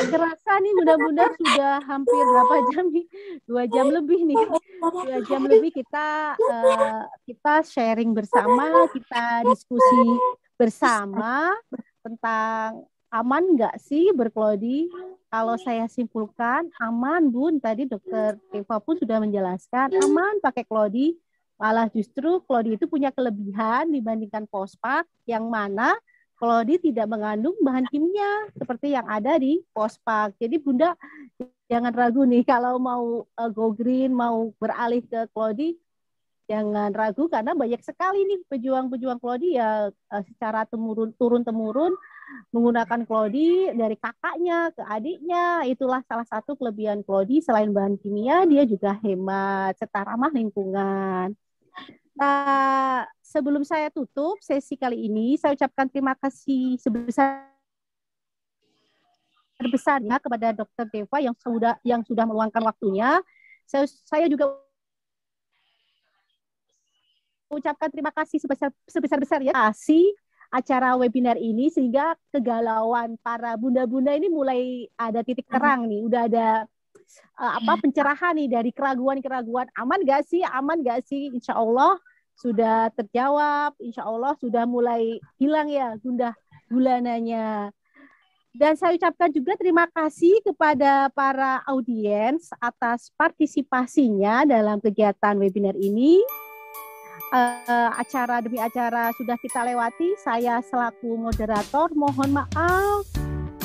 Kerasa nih Bunda-bunda sudah hampir berapa jam nih? 2 jam lebih nih. 2 jam lebih kita sharing bersama, kita diskusi bersama tentang aman nggak sih berklodi? Kalau saya simpulkan, aman Bun. Tadi Dokter Deva pun sudah menjelaskan, aman pakai klodi. Malah justru klodi itu punya kelebihan dibandingkan pospak, yang mana klodi tidak mengandung bahan kimia seperti yang ada di pospak. Jadi Bunda jangan ragu nih kalau mau go green, mau beralih ke klodi, jangan ragu karena banyak sekali nih pejuang-pejuang klodi ya secara turun-temurun menggunakan klodi dari kakaknya ke adiknya. Itulah salah satu kelebihan klodi, selain bahan kimia dia juga hemat serta ramah lingkungan. Nah, sebelum saya tutup sesi kali ini, saya ucapkan terima kasih sebesar-besarnya kepada Dokter Deva yang sudah meluangkan waktunya. Saya juga ucapkan terima kasih sebesar-besarnya acara webinar ini, sehingga kegalauan para bunda-bunda ini mulai ada titik terang nih, udah ada pencerahan nih dari keraguan-keraguan. Aman gak sih? Insya Allah sudah terjawab, insya Allah sudah mulai hilang ya gundah gulananya. Dan saya ucapkan juga terima kasih kepada para audiens atas partisipasinya dalam kegiatan webinar ini. Acara demi acara sudah kita lewati. Saya selaku moderator mohon maaf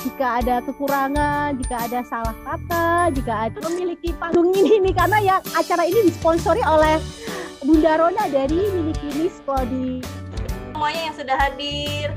jika ada kekurangan, jika ada salah kata, jika ada memiliki panggung ini karena yang acara ini disponsori oleh Bunda Rona dari Minikinis Prodi. Semuanya yang sudah hadir.